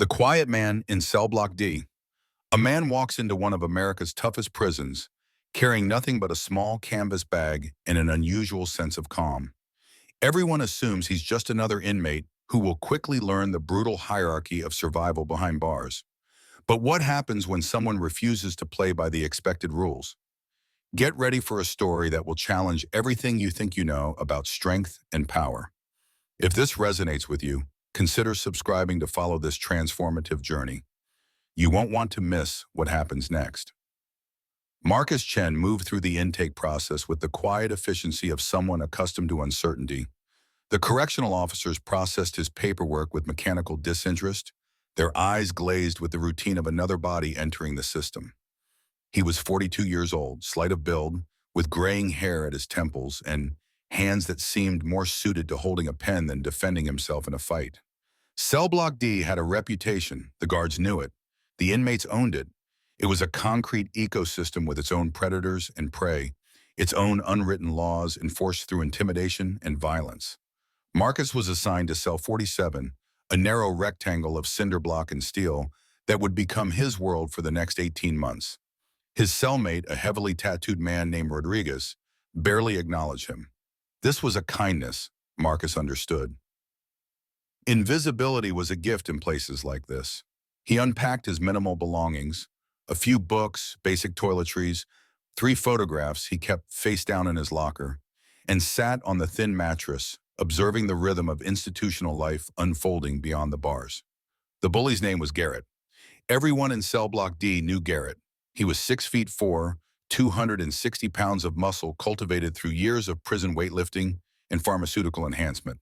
The Quiet Man in Cell Block D. A man walks into one of America's toughest prisons, carrying nothing but a small canvas bag and an unusual sense of calm. Everyone assumes he's just another inmate who will quickly learn the brutal hierarchy of survival behind bars. But what happens when someone refuses to play by the expected rules? Get ready for a story that will challenge everything you think you know about strength and power. If this resonates with you, consider subscribing to follow this transformative journey. You won't want to miss what happens next. Marcus Chen moved through the intake process with the quiet efficiency of someone accustomed to uncertainty. The correctional officers processed his paperwork with mechanical disinterest, their eyes glazed with the routine of another body entering the system. He was 42 years old, slight of build, with graying hair at his temples and hands that seemed more suited to holding a pen than defending himself in a fight. Cell Block D had a reputation. The guards knew it. The inmates owned it. It was a concrete ecosystem with its own predators and prey, its own unwritten laws enforced through intimidation and violence. Marcus was assigned to Cell 47, a narrow rectangle of cinder block and steel that would become his world for the next 18 months. His cellmate, a heavily tattooed man named Rodriguez, barely acknowledged him. This was a kindness, Marcus understood. Invisibility was a gift in places like this. He unpacked his minimal belongings, a few books, basic toiletries, 3 photographs he kept face down in his locker, and sat on the thin mattress, observing the rhythm of institutional life unfolding beyond the bars. The bully's name was Garrett. Everyone in Cell Block D knew Garrett. He was 6'4", 260 pounds of muscle cultivated through years of prison weightlifting and pharmaceutical enhancement.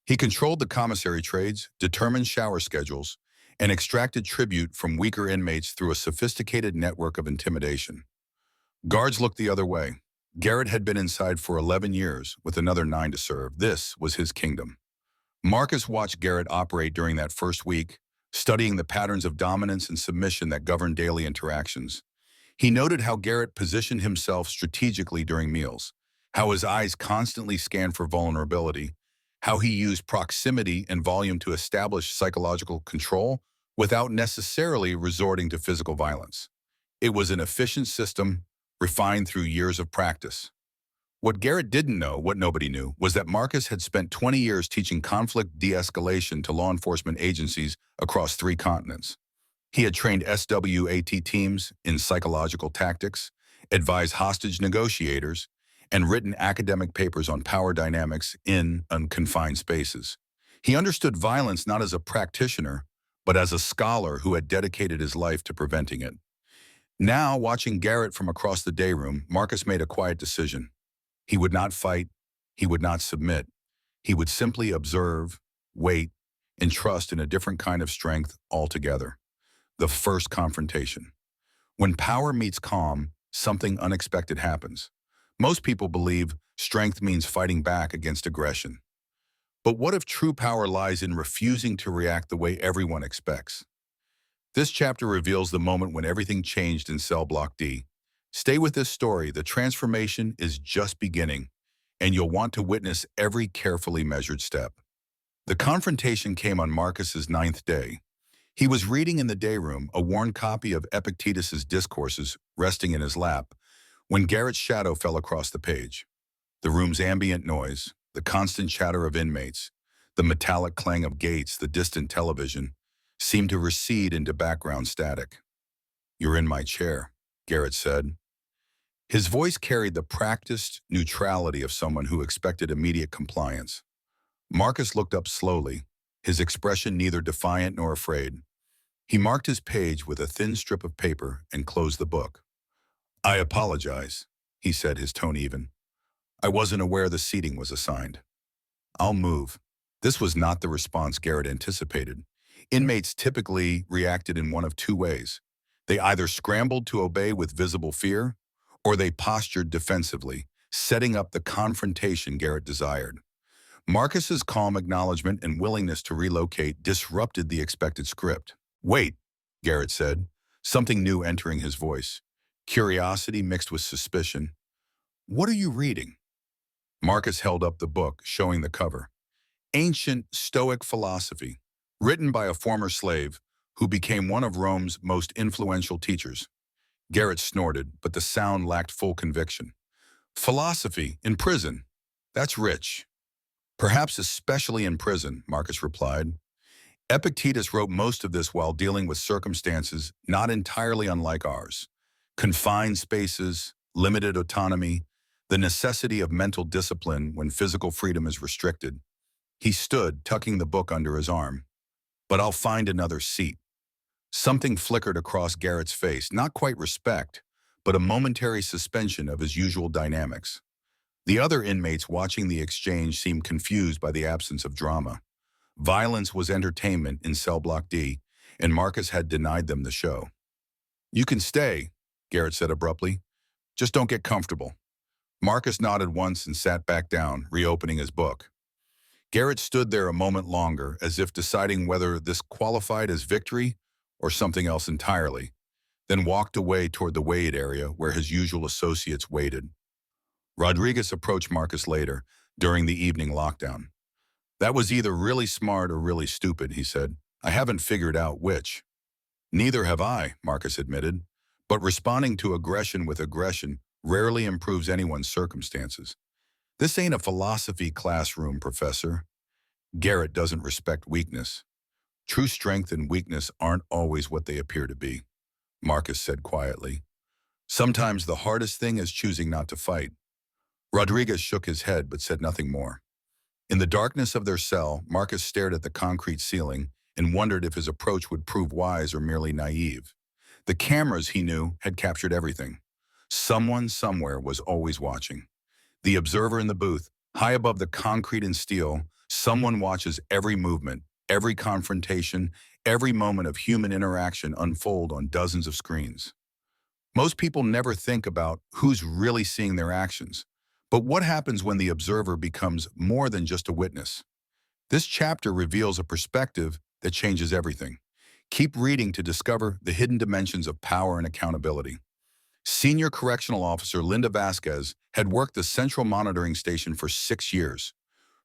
He controlled the commissary trades, determined shower schedules, and extracted tribute from weaker inmates through a sophisticated network of intimidation. Guards looked the other way. Garrett had been inside for 11 years, with another 9 to serve. This was his kingdom. Marcus watched Garrett operate during that first week, studying the patterns of dominance and submission that governed daily interactions. He noted how Garrett positioned himself strategically during meals, how his eyes constantly scanned for vulnerability, how he used proximity and volume to establish psychological control without necessarily resorting to physical violence. It was an efficient system, refined through years of practice. What Garrett didn't know, what nobody knew, was that Marcus had spent 20 years teaching conflict de-escalation to law enforcement agencies across 3 continents. He had trained SWAT teams in psychological tactics, advised hostage negotiators, and written academic papers on power dynamics in unconfined spaces. He understood violence not as a practitioner, but as a scholar who had dedicated his life to preventing it. Now, watching Garrett from across the day room, Marcus made a quiet decision. He would not fight, he would not submit. He would simply observe, wait, and trust in a different kind of strength altogether. The first confrontation. When power meets calm, something unexpected happens. Most people believe strength means fighting back against aggression. But what if true power lies in refusing to react the way everyone expects? This chapter reveals the moment when everything changed in Cell Block D. Stay with this story. The transformation is just beginning, and you'll want to witness every carefully measured step. The confrontation came on Marcus's 9th day. He was reading in the day room, a worn copy of Epictetus's Discourses resting in his lap, when Garrett's shadow fell across the page. The room's ambient noise, the constant chatter of inmates, the metallic clang of gates, the distant television, seemed to recede into background static. "You're in my chair," Garrett said. His voice carried the practiced neutrality of someone who expected immediate compliance. Marcus looked up slowly, his expression neither defiant nor afraid. He marked his page with a thin strip of paper and closed the book. "I apologize," he said, his tone even. "I wasn't aware the seating was assigned." "I'll move." This was not the response Garrett anticipated. Inmates typically reacted in one of 2 ways. They either scrambled to obey with visible fear, or they postured defensively, setting up the confrontation Garrett desired. Marcus's calm acknowledgement and willingness to relocate disrupted the expected script. "Wait," Garrett said, something new entering his voice. Curiosity mixed with suspicion. "What are you reading?" Marcus held up the book, showing the cover. "Ancient Stoic Philosophy, written by a former slave, who became one of Rome's most influential teachers. Garrett snorted, but the sound lacked full conviction. Philosophy, in prison. That's rich. Perhaps especially in prison, Marcus replied. Epictetus wrote most of this while dealing with circumstances not entirely unlike ours. Confined spaces, limited autonomy, the necessity of mental discipline when physical freedom is restricted. He stood, tucking the book under his arm. But I'll find another seat. Something flickered across Garrett's face, not quite respect, but a momentary suspension of his usual dynamics. The other inmates watching the exchange seemed confused by the absence of drama. Violence was entertainment in Cell Block D, and Marcus had denied them the show. You can stay, Garrett said abruptly. Just don't get comfortable. Marcus nodded once and sat back down, reopening his book. Garrett stood there a moment longer, as if deciding whether this qualified as victory or something else entirely, then walked away toward the weighed area where his usual associates waited. Rodriguez approached Marcus later, during the evening lockdown. That was either really smart or really stupid, he said. I haven't figured out which. Neither have I, Marcus admitted. But responding to aggression with aggression rarely improves anyone's circumstances. This ain't a philosophy classroom, Professor. Garrett doesn't respect weakness. True strength and weakness aren't always what they appear to be, Marcus said quietly. Sometimes the hardest thing is choosing not to fight. Rodriguez shook his head but said nothing more. In the darkness of their cell, Marcus stared at the concrete ceiling and wondered if his approach would prove wise or merely naive. The cameras, he knew, had captured everything. Someone somewhere was always watching. The observer in the booth, high above the concrete and steel, someone watches every movement, every confrontation, every moment of human interaction unfold on dozens of screens. Most people never think about who's really seeing their actions. But what happens when the observer becomes more than just a witness? This chapter reveals a perspective that changes everything. Keep reading to discover the hidden dimensions of power and accountability. Senior Correctional Officer Linda Vasquez had worked the Central Monitoring Station for 6 years.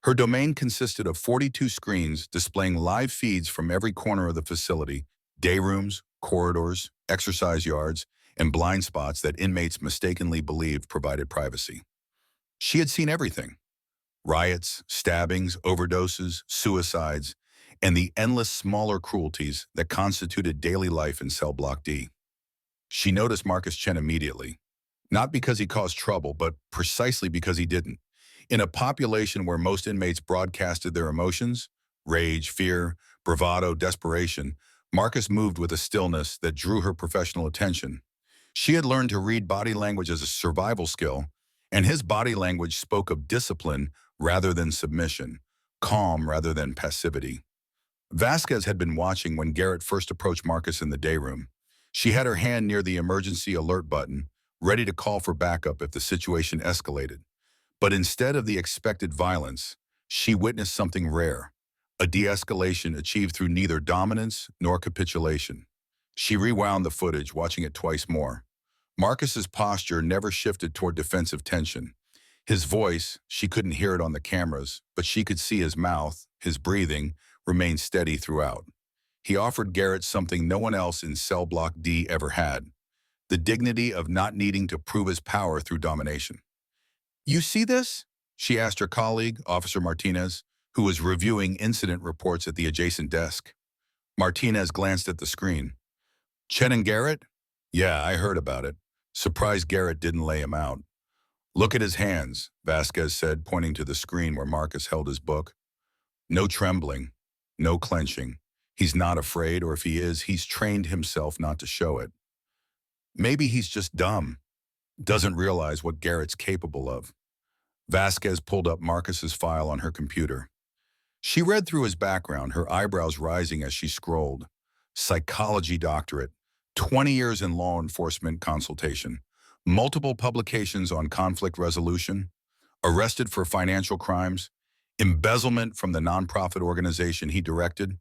Her domain consisted of 42 screens displaying live feeds from every corner of the facility, day rooms, corridors, exercise yards, and blind spots that inmates mistakenly believed provided privacy. She had seen everything. Riots, stabbings, overdoses, suicides, and the endless smaller cruelties that constituted daily life in Cell Block D. She noticed Marcus Chen immediately, not because he caused trouble, but precisely because he didn't. In a population where most inmates broadcasted their emotions, rage, fear, bravado, desperation, Marcus moved with a stillness that drew her professional attention. She had learned to read body language as a survival skill, and his body language spoke of discipline rather than submission, calm rather than passivity. Vasquez had been watching when Garrett first approached Marcus in the day room. She had her hand near the emergency alert button, ready to call for backup if the situation escalated. But instead of the expected violence, she witnessed something rare, a de-escalation achieved through neither dominance nor capitulation. She rewound the footage, watching it twice more. Marcus's posture never shifted toward defensive tension. His voice, she couldn't hear it on the cameras, but she could see his mouth, his breathing, remained steady throughout. He offered Garrett something no one else in Cell Block D ever had, the dignity of not needing to prove his power through domination. You see this? She asked her colleague, Officer Martinez, who was reviewing incident reports at the adjacent desk. Martinez glanced at the screen. Chen and Garrett? Yeah, I heard about it. Surprised Garrett didn't lay him out. Look at his hands, Vasquez said, pointing to the screen where Marcus held his book. No trembling, no clenching. He's not afraid, or if he is, he's trained himself not to show it. Maybe he's just dumb, doesn't realize what Garrett's capable of. Vasquez pulled up Marcus's file on her computer. She read through his background, her eyebrows rising as she scrolled. Psychology doctorate, 20 years in law enforcement consultation, multiple publications on conflict resolution, arrested for financial crimes, embezzlement from the nonprofit organization he directed,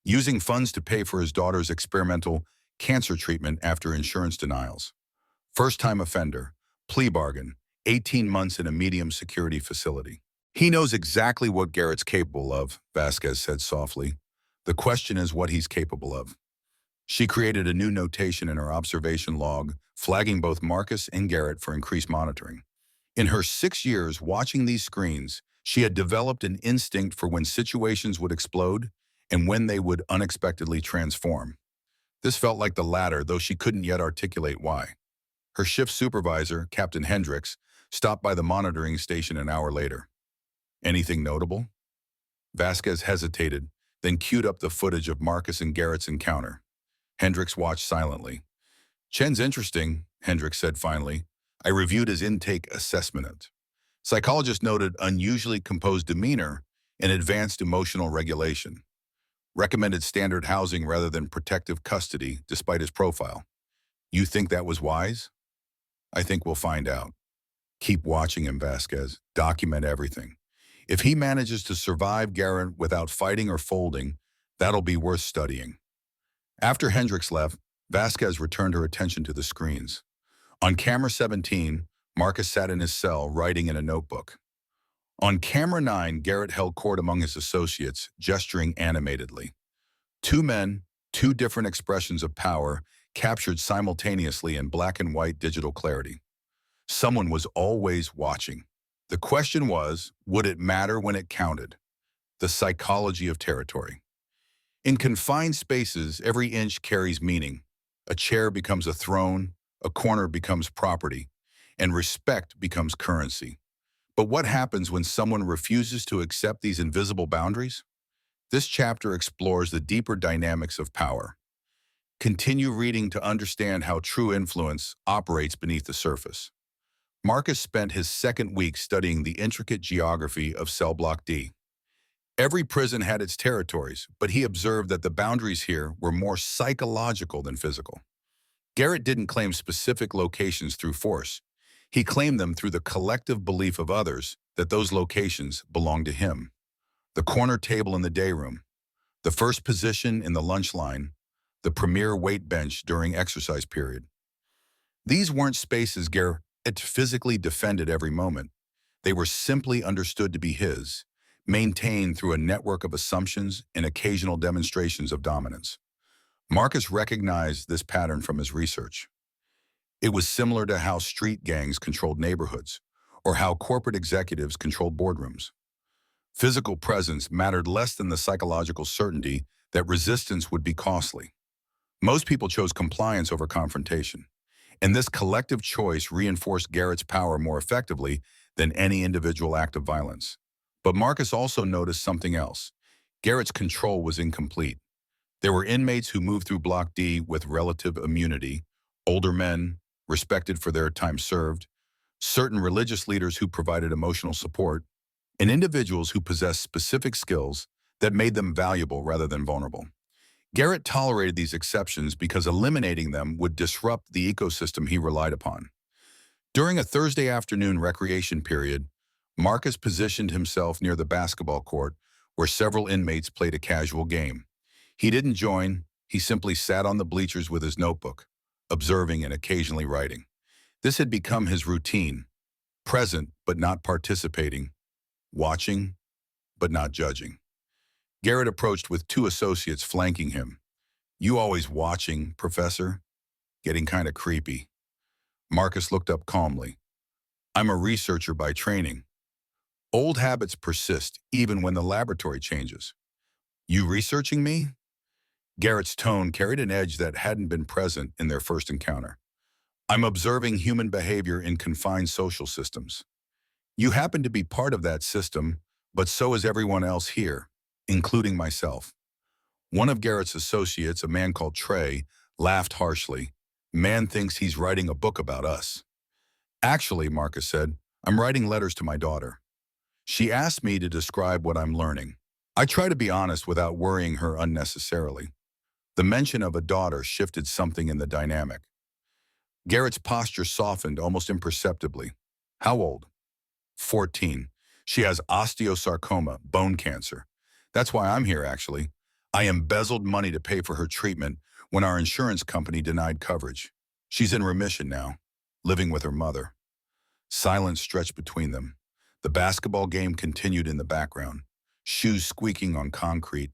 using funds to pay for his daughter's experimental cancer treatment after insurance denials. First-time offender, plea bargain, 18 months in a medium security facility. He knows exactly what Garrett's capable of, Vasquez said softly. The question is what he's capable of. She created a new notation in her observation log, flagging both Marcus and Garrett for increased monitoring. In her 6 years watching these screens, she had developed an instinct for when situations would explode and when they would unexpectedly transform. This felt like the latter, though she couldn't yet articulate why. Her shift supervisor, Captain Hendricks, stopped by the monitoring station an hour later. Anything notable? Vasquez hesitated, then queued up the footage of Marcus and Garrett's encounter. Hendricks watched silently. "Chen's interesting," Hendricks said finally. "I reviewed his intake assessment. Psychologist noted unusually composed demeanor and advanced emotional regulation. Recommended standard housing rather than protective custody, despite his profile. You think that was wise? I think we'll find out. Keep watching him, Vasquez. Document everything. If he manages to survive Garrett without fighting or folding, that'll be worth studying." After Hendricks left, Vasquez returned her attention to the screens. On camera 17, Marcus sat in his cell, writing in a notebook. On camera 9, Garrett held court among his associates, gesturing animatedly. Two men, two different expressions of power, captured simultaneously in black and white digital clarity. Someone was always watching. The question was, would it matter when it counted? The psychology of territory. In confined spaces, every inch carries meaning. A chair becomes a throne, a corner becomes property, and respect becomes currency. But what happens when someone refuses to accept these invisible boundaries? This chapter explores the deeper dynamics of power. Continue reading to understand how true influence operates beneath the surface. Marcus spent his second week studying the intricate geography of Cell Block D. Every prison had its territories, but he observed that the boundaries here were more psychological than physical. Garrett didn't claim specific locations through force. He claimed them through the collective belief of others that those locations belonged to him. The corner table in the day room, the first position in the lunch line, the premier weight bench during exercise period. These weren't spaces Garrett physically defended every moment. They were simply understood to be his, maintained through a network of assumptions and occasional demonstrations of dominance. Marcus recognized this pattern from his research. It was similar to how street gangs controlled neighborhoods, or how corporate executives controlled boardrooms. Physical presence mattered less than the psychological certainty that resistance would be costly. Most people chose compliance over confrontation, and this collective choice reinforced Garrett's power more effectively than any individual act of violence. But Marcus also noticed something else. Garrett's control was incomplete. There were inmates who moved through Block D with relative immunity, older men, respected for their time served, certain religious leaders who provided emotional support, and individuals who possessed specific skills that made them valuable rather than vulnerable. Garrett tolerated these exceptions because eliminating them would disrupt the ecosystem he relied upon. During a Thursday afternoon recreation period, Marcus positioned himself near the basketball court where several inmates played a casual game. He didn't join, he simply sat on the bleachers with his notebook, observing and occasionally writing. This had become his routine, present but not participating, watching but not judging. Garrett approached with two associates flanking him. "You always watching, Professor?" Getting kind of creepy. Marcus looked up calmly. "I'm a researcher by training. Old habits persist even when the laboratory changes." "You researching me?" Garrett's tone carried an edge that hadn't been present in their first encounter. "I'm observing human behavior in confined social systems. You happen to be part of that system, but so is everyone else here, including myself." One of Garrett's associates, a man called Trey, laughed harshly. "Man thinks he's writing a book about us." "Actually," Marcus said, "I'm writing letters to my daughter. She asked me to describe what I'm learning. I try to be honest without worrying her unnecessarily." The mention of a daughter shifted something in the dynamic. Garrett's posture softened almost imperceptibly. "How old?" 14. "She has osteosarcoma, bone cancer. That's why I'm here, actually. I embezzled money to pay for her treatment when our insurance company denied coverage. She's in remission now, living with her mother." Silence stretched between them. The basketball game continued in the background, shoes squeaking on concrete,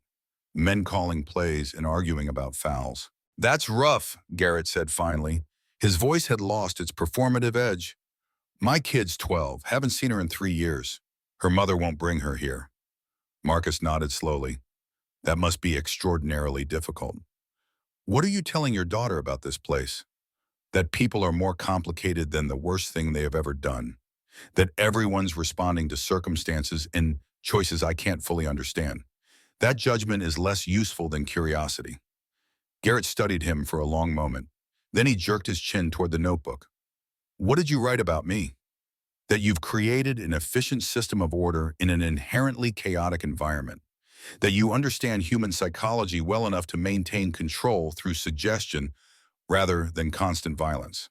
men calling plays and arguing about fouls. That's rough, Garrett said finally. His voice had lost its performative edge. My kid's 12, haven't seen her in 3 years. Her mother won't bring her here. Marcus nodded slowly. That must be extraordinarily difficult. What are you telling your daughter about this place? That people are more complicated than the worst thing they have ever done. That everyone's responding to circumstances and choices I can't fully understand. That judgment is less useful than curiosity. Garrett studied him for a long moment. Then he jerked his chin toward the notebook. What did you write about me? That you've created an efficient system of order in an inherently chaotic environment. That you understand human psychology well enough to maintain control through suggestion rather than constant violence.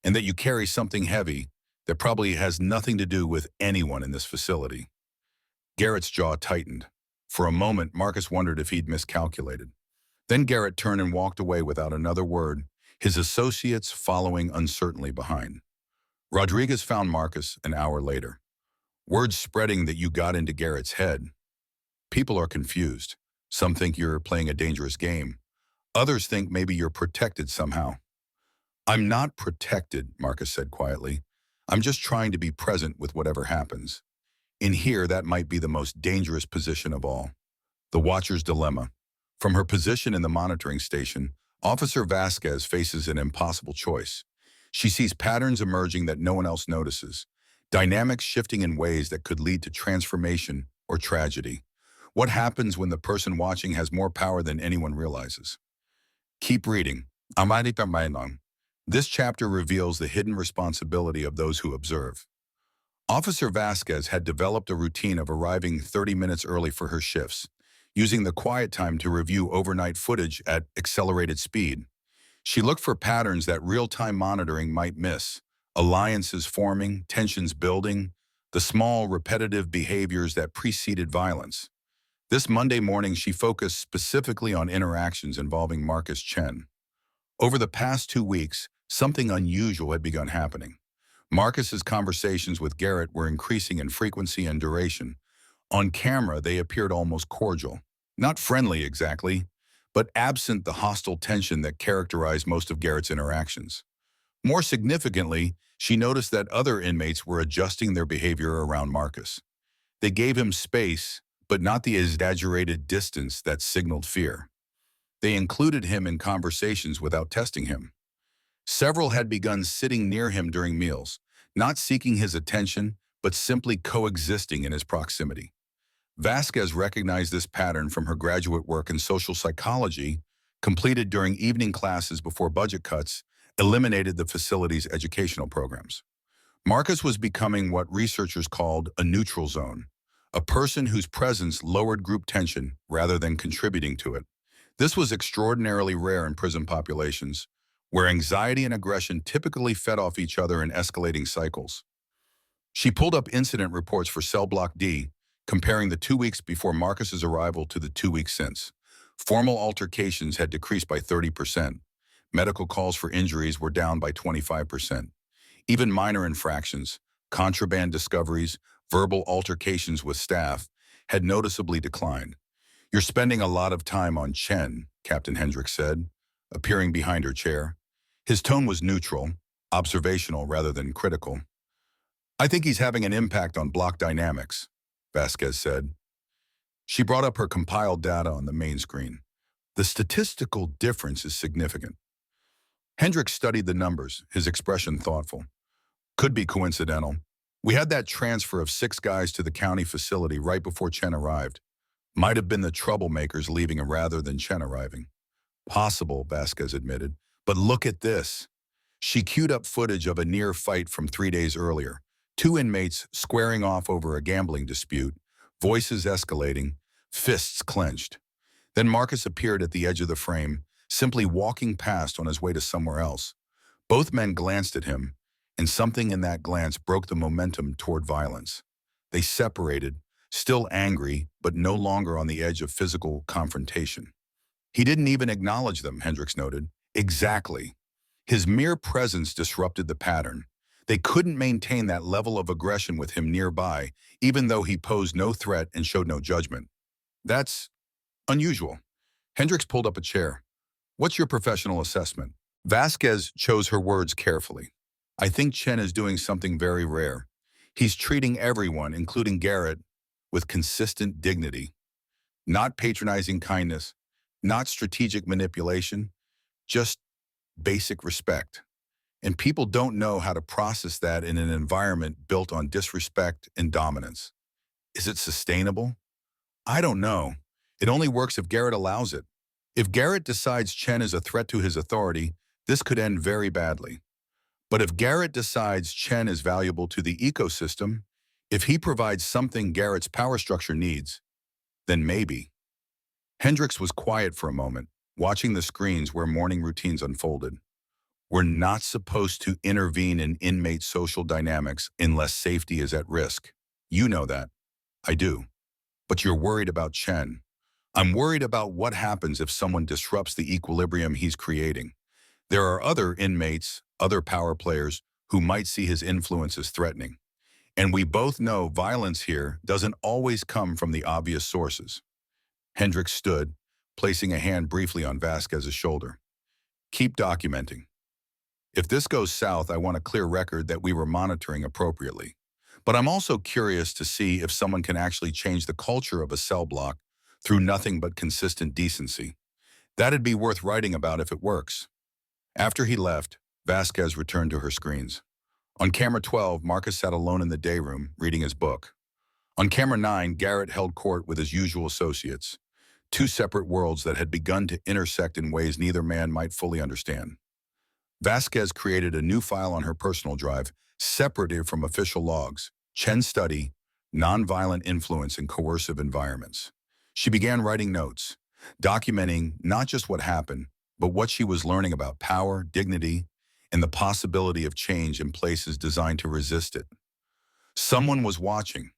And that you carry something heavy that probably has nothing to do with anyone in this facility. Garrett's jaw tightened. For a moment, Marcus wondered if he'd miscalculated. Then Garrett turned and walked away without another word, his associates following uncertainly behind. Rodriguez found Marcus an hour later. Word spreading that you got into Garrett's head. People are confused. Some think you're playing a dangerous game. Others think maybe you're protected somehow. I'm not protected, Marcus said quietly. I'm just trying to be present with whatever happens. In here, that might be the most dangerous position of all. The Watcher's Dilemma. From her position in the monitoring station, Officer Vasquez faces an impossible choice. She sees patterns emerging that no one else notices, dynamics shifting in ways that could lead to transformation or tragedy. What happens when the person watching has more power than anyone realizes? Keep reading. Amari Pamainon. This chapter reveals the hidden responsibility of those who observe. Officer Vasquez had developed a routine of arriving 30 minutes early for her shifts, using the quiet time to review overnight footage at accelerated speed. She looked for patterns that real-time monitoring might miss, alliances forming, tensions building, the small, repetitive behaviors that preceded violence. This Monday morning, she focused specifically on interactions involving Marcus Chen. Over the past 2 weeks, something unusual had begun happening. Marcus's conversations with Garrett were increasing in frequency and duration. On camera, they appeared almost cordial. Not friendly exactly, but absent the hostile tension that characterized most of Garrett's interactions. More significantly, she noticed that other inmates were adjusting their behavior around Marcus. They gave him space, but not the exaggerated distance that signaled fear. They included him in conversations without testing him. Several had begun sitting near him during meals, not seeking his attention, but simply coexisting in his proximity. Vasquez recognized this pattern from her graduate work in social psychology, completed during evening classes before budget cuts eliminated the facility's educational programs. Marcus was becoming what researchers called a neutral zone, a person whose presence lowered group tension rather than contributing to it. This was extraordinarily rare in prison populations, where anxiety and aggression typically fed off each other in escalating cycles. She pulled up incident reports for Cell Block D, comparing the 2 weeks before Marcus's arrival to the 2 weeks since. Formal altercations had decreased by 30%. Medical calls for injuries were down by 25%. Even minor infractions, contraband discoveries, verbal altercations with staff, had noticeably declined. You're spending a lot of time on Chen, Captain Hendricks said, appearing behind her chair. His tone was neutral, observational rather than critical. I think he's having an impact on block dynamics, Vasquez said. She brought up her compiled data on the main screen. The statistical difference is significant. Hendricks studied the numbers, his expression thoughtful. Could be coincidental. We had that transfer of 6 guys to the county facility right before Chen arrived. Might have been the troublemakers leaving rather than Chen arriving. Possible, Vasquez admitted. But look at this. She queued up footage of a near fight from 3 days earlier. 2 inmates squaring off over a gambling dispute, voices escalating, fists clenched. Then Marcus appeared at the edge of the frame, simply walking past on his way to somewhere else. Both men glanced at him, and something in that glance broke the momentum toward violence. They separated, still angry, but no longer on the edge of physical confrontation. He didn't even acknowledge them, Hendricks noted. Exactly. His mere presence disrupted the pattern. They couldn't maintain that level of aggression with him nearby, even though he posed no threat and showed no judgment. That's unusual. Hendricks pulled up a chair. What's your professional assessment? Vasquez chose her words carefully. I think Chen is doing something very rare. He's treating everyone, including Garrett, with consistent dignity, not patronizing kindness, not strategic manipulation, just basic respect. And people don't know how to process that in an environment built on disrespect and dominance. Is it sustainable? I don't know. It only works if Garrett allows it. If Garrett decides Chen is a threat to his authority, this could end very badly. But if Garrett decides Chen is valuable to the ecosystem, if he provides something Garrett's power structure needs, then maybe. Hendricks was quiet for a moment, watching the screens where morning routines unfolded. We're not supposed to intervene in inmate social dynamics unless safety is at risk. You know that. I do. But you're worried about Chen. I'm worried about what happens if someone disrupts the equilibrium he's creating. There are other inmates, other power players, who might see his influence as threatening. And we both know violence here doesn't always come from the obvious sources. Hendricks stood, placing a hand briefly on Vasquez's shoulder. Keep documenting. If this goes south, I want a clear record that we were monitoring appropriately. But I'm also curious to see if someone can actually change the culture of a cell block through nothing but consistent decency. That'd be worth writing about if it works. After he left, Vasquez returned to her screens. On camera 12, Marcus sat alone in the day room, reading his book. On camera 9, Garrett held court with his usual associates, two separate worlds that had begun to intersect in ways neither man might fully understand. Vasquez created a new file on her personal drive, separated from official logs, Chen study, nonviolent influence in coercive environments. She began writing notes, documenting not just what happened, but what she was learning about power, dignity, and the possibility of change in places designed to resist it. Someone was watching,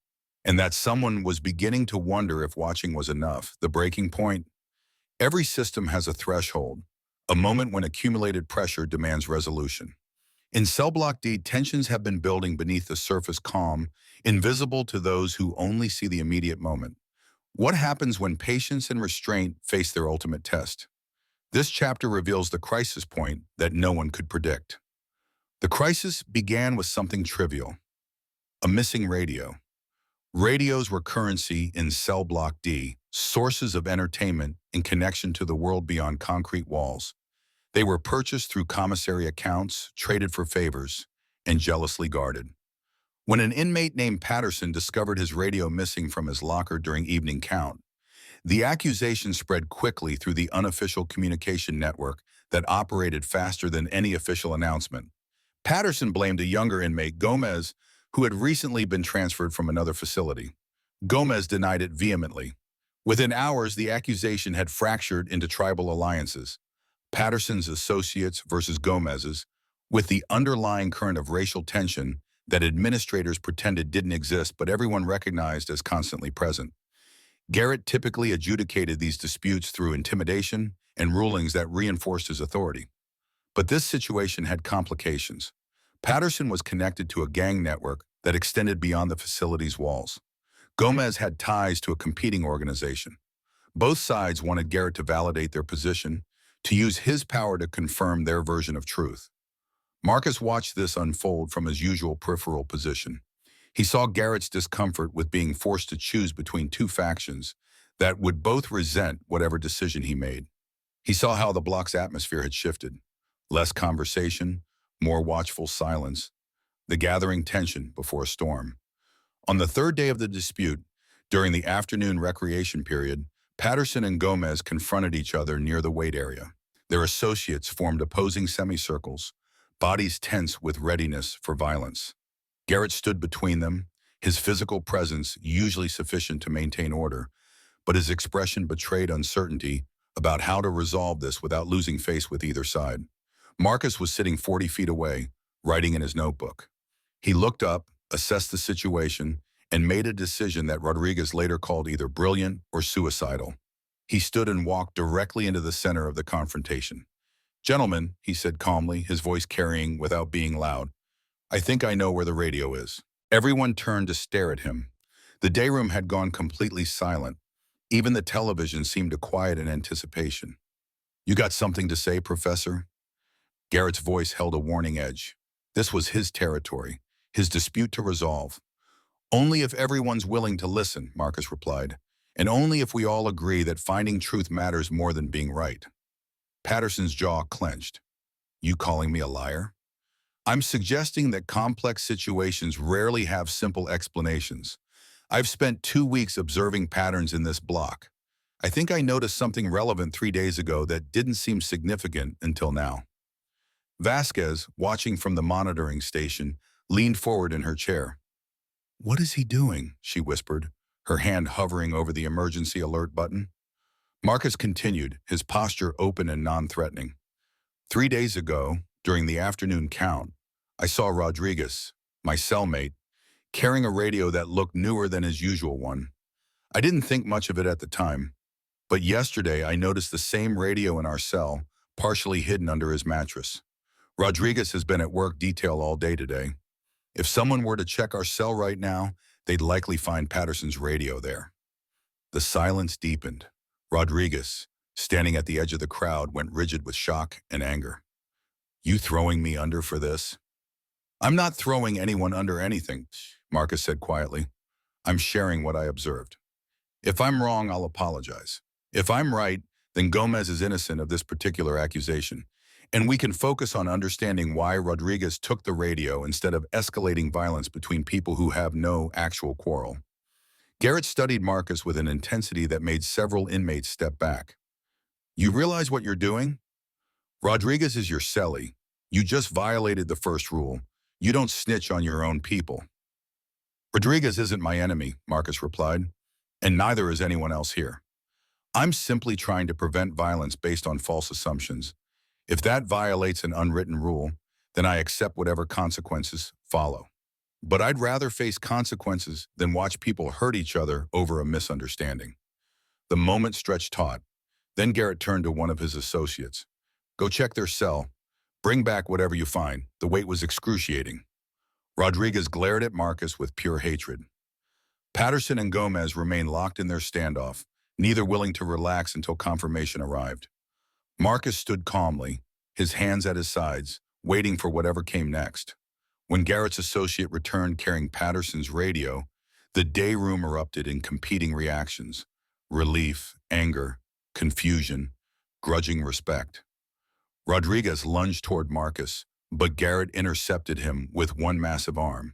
and that someone was beginning to wonder if watching was enough. The breaking point: every system has a threshold, a moment when accumulated pressure demands resolution. In Cell Block D, tensions have been building beneath the surface, calm, invisible to those who only see the immediate moment. What happens when patience and restraint face their ultimate test? This chapter reveals the crisis point that no one could predict. The crisis began with something trivial: a missing radio. Radios were currency in Cell Block D, sources of entertainment in connection to the world beyond concrete walls. They were purchased through commissary accounts, traded for favors, and jealously guarded. When an inmate named Patterson discovered his radio missing from his locker during evening count, the accusation spread quickly through the unofficial communication network that operated faster than any official announcement. Patterson blamed a younger inmate, Gomez, who had recently been transferred from another facility. Gomez denied it vehemently. Within hours, the accusation had fractured into tribal alliances: Patterson's associates versus Gomez's, with the underlying current of racial tension that administrators pretended didn't exist but everyone recognized as constantly present. Garrett typically adjudicated these disputes through intimidation and rulings that reinforced his authority. But this situation had complications. Patterson was connected to a gang network that extended beyond the facility's walls. Gomez had ties to a competing organization. Both sides wanted Garrett to validate their position, to use his power to confirm their version of truth. Marcus watched this unfold from his usual peripheral position. He saw Garrett's discomfort with being forced to choose between two factions that would both resent whatever decision he made. He saw how the block's atmosphere had shifted: less conversation, more watchful silence, the gathering tension before a storm. On the third day of the dispute, during the afternoon recreation period, Patterson and Gomez confronted each other near the wait area. Their associates formed opposing semicircles, bodies tense with readiness for violence. Garrett stood between them, his physical presence usually sufficient to maintain order, but his expression betrayed uncertainty about how to resolve this without losing face with either side. Marcus was sitting 40 feet away, writing in his notebook. He looked up, assessed the situation, and made a decision that Rodriguez later called either brilliant or suicidal. He stood and walked directly into the center of the confrontation. "Gentlemen," he said calmly, his voice carrying without being loud, "I think I know where the radio is." Everyone turned to stare at him. The day room had gone completely silent. Even the television seemed to quiet in anticipation. You got something to say, Professor? Garrett's voice held a warning edge. This was his territory, his dispute to resolve. Only if everyone's willing to listen, Marcus replied, and only if we all agree that finding truth matters more than being right. Patterson's jaw clenched. You calling me a liar? I'm suggesting that complex situations rarely have simple explanations. I've spent 2 weeks observing patterns in this block. I think I noticed something relevant 3 days ago that didn't seem significant until now. Vasquez, watching from the monitoring station, leaned forward in her chair. What is he doing? She whispered, her hand hovering over the emergency alert button. Marcus continued, his posture open and non-threatening. 3 days ago, during the afternoon count, I saw Rodriguez, my cellmate, carrying a radio that looked newer than his usual one. I didn't think much of it at the time, but yesterday I noticed the same radio in our cell, partially hidden under his mattress. Rodriguez has been at work detail all day today. If someone were to check our cell right now, they'd likely find Patterson's radio there. The silence deepened. Rodriguez, standing at the edge of the crowd, went rigid with shock and anger. You throwing me under for this? I'm not throwing anyone under anything, Marcus said quietly. I'm sharing what I observed. If I'm wrong, I'll apologize. If I'm right, then Gomez is innocent of this particular accusation, and we can focus on understanding why Rodriguez took the radio instead of escalating violence between people who have no actual quarrel. Garrett studied Marcus with an intensity that made several inmates step back. You realize what you're doing? Rodriguez is your cellie. You just violated the first rule. You don't snitch on your own people. Rodriguez isn't my enemy, Marcus replied, and neither is anyone else here. I'm simply trying to prevent violence based on false assumptions. If that violates an unwritten rule, then I accept whatever consequences follow. But I'd rather face consequences than watch people hurt each other over a misunderstanding. The moment stretched taut. Then Garrett turned to one of his associates. Go check their cell. Bring back whatever you find. The wait was excruciating. Rodriguez glared at Marcus with pure hatred. Patterson and Gomez remained locked in their standoff, neither willing to relax until confirmation arrived. Marcus stood calmly, his hands at his sides, waiting for whatever came next. When Garrett's associate returned carrying Patterson's radio, the day room erupted in competing reactions: relief, anger, confusion, grudging respect. Rodriguez lunged toward Marcus, but Garrett intercepted him with one massive arm.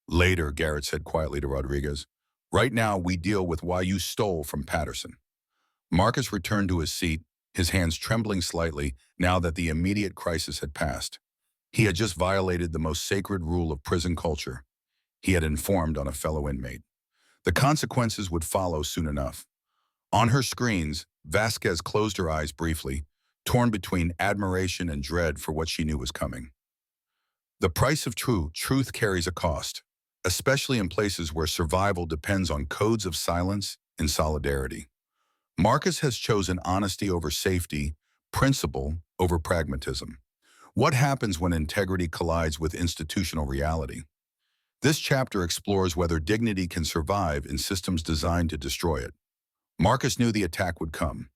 Later, Garrett said quietly to Rodriguez, right now we deal with why you stole from Patterson. Marcus returned to his seat, his hands trembling slightly now that the immediate crisis had passed. He had just violated the most sacred rule of prison culture. He had informed on a fellow inmate. The consequences would follow soon enough. On her screens, Vasquez closed her eyes briefly, torn between admiration and dread for what she knew was coming. The price of truth carries a cost, especially in places where survival depends on codes of silence and solidarity. Marcus has chosen honesty over safety, principle over pragmatism. What happens when integrity collides with institutional reality? This chapter explores whether dignity can survive in systems designed to destroy it. Marcus knew the attack would come.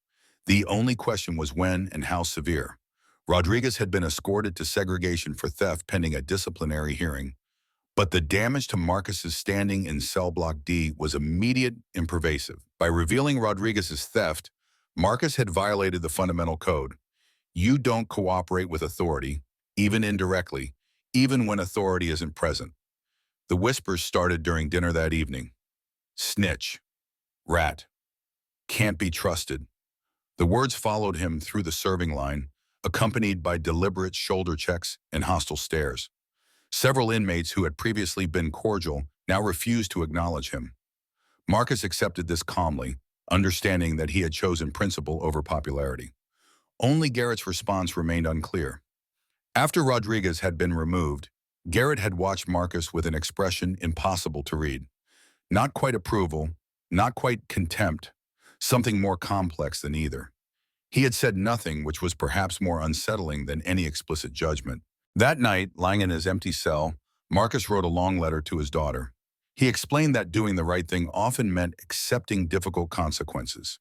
The only question was when and how severe. Rodriguez had been escorted to segregation for theft pending a disciplinary hearing, but the damage to Marcus's standing in cell block D was immediate and pervasive. By revealing Rodriguez's theft, Marcus had violated the fundamental code. You don't cooperate with authority, even indirectly, even when authority isn't present. The whispers started during dinner that evening. Snitch. Rat. Can't be trusted. The words followed him through the serving line, accompanied by deliberate shoulder checks and hostile stares. Several inmates who had previously been cordial now refused to acknowledge him. Marcus accepted this calmly, understanding that he had chosen principle over popularity. Only Garrett's response remained unclear. After Rodriguez had been removed, Garrett had watched Marcus with an expression impossible to read. Not quite approval, not quite contempt, something more complex than either. He had said nothing which was perhaps more unsettling than any explicit judgment. That night, lying in his empty cell, Marcus wrote a long letter to his daughter. He explained that doing the right thing often meant accepting difficult consequences.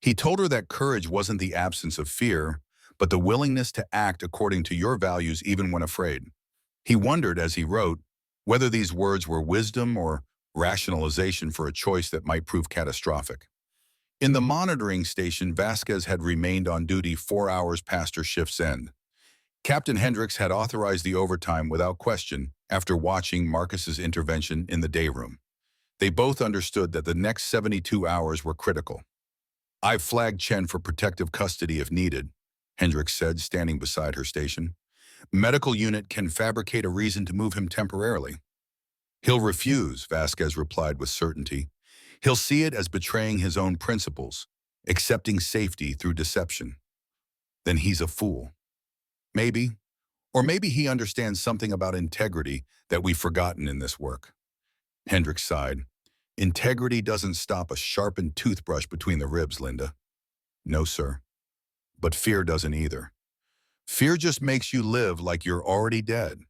He told her that courage wasn't the absence of fear, but the willingness to act according to your values even when afraid. He wondered, as he wrote, whether these words were wisdom or rationalization for a choice that might prove catastrophic. In the monitoring station, Vasquez had remained on duty 4 hours past her shift's end. Captain Hendricks had authorized the overtime without question after watching Marcus's intervention in the day room. They both understood that the next 72 hours were critical. "I've flagged Chen for protective custody if needed," Hendricks said, standing beside her station. "Medical unit can fabricate a reason to move him temporarily." "He'll refuse," Vasquez replied with certainty. "He'll see it as betraying his own principles, accepting safety through deception." "Then he's a fool." "Maybe. Or maybe he understands something about integrity that we've forgotten in this work." Hendricks sighed. "Integrity doesn't stop a sharpened toothbrush between the ribs, Linda." "No, sir. But fear doesn't either. Fear just makes you live like you're already dead."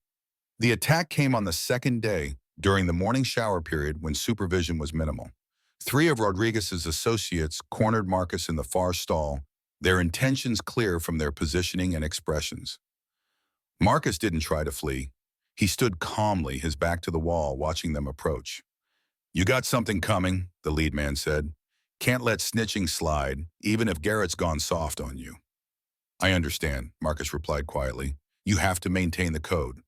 The attack came on the second day, during the morning shower period when supervision was minimal. Three of Rodriguez's associates cornered Marcus in the far stall, their intentions clear from their positioning and expressions. Marcus didn't try to flee. He stood calmly, his back to the wall, watching them approach. "You got something coming," the lead man said. "Can't let snitching slide, even if Garrett's gone soft on you." "I understand," Marcus replied quietly. "You have to maintain the code.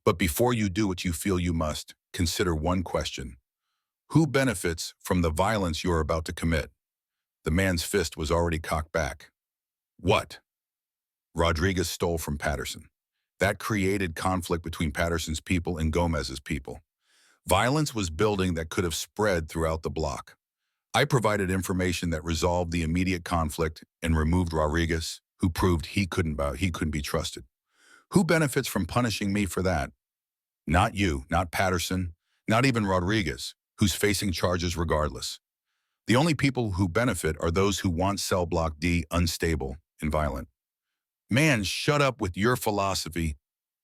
But before you do what you feel you must, consider one question. Who benefits from the violence you're about to commit?" The man's fist was already cocked back. "What?" "Rodriguez stole from Patterson. That created conflict between Patterson's people and Gomez's people. Violence was building that could have spread throughout the block. I provided information that resolved the immediate conflict and removed Rodriguez, who proved he couldn't be trusted. Who benefits from punishing me for that? Not you, not Patterson, not even Rodriguez, who's facing charges regardless. The only people who benefit are those who want Cell Block D unstable and violent." "Man, shut up with your philosophy.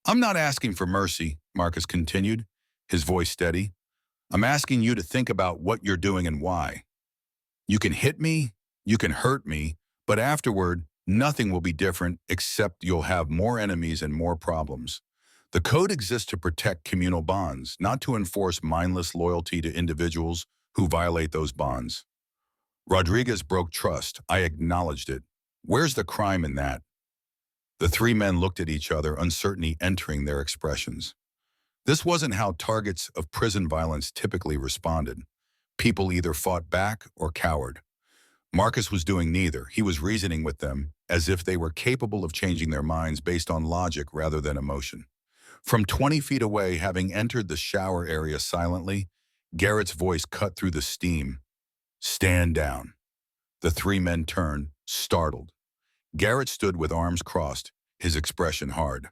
I'm not asking for mercy," Marcus continued, his voice steady. "I'm asking you to think about what you're doing and why. You can hit me, you can hurt me, but afterward, nothing will be different except you'll have more enemies and more problems. The code exists to protect communal bonds, not to enforce mindless loyalty to individuals who violate those bonds. Rodriguez broke trust. I acknowledged it. Where's the crime in that?" The three men looked at each other, uncertainty entering their expressions. This wasn't how targets of prison violence typically responded. People either fought back or cowered. Marcus was doing neither. He was reasoning with them as if they were capable of changing their minds based on logic rather than emotion. From 20 feet away, having entered the shower area silently, Garrett's voice cut through the steam. "Stand down." The three men turned, startled. Garrett stood with arms crossed, his expression hard.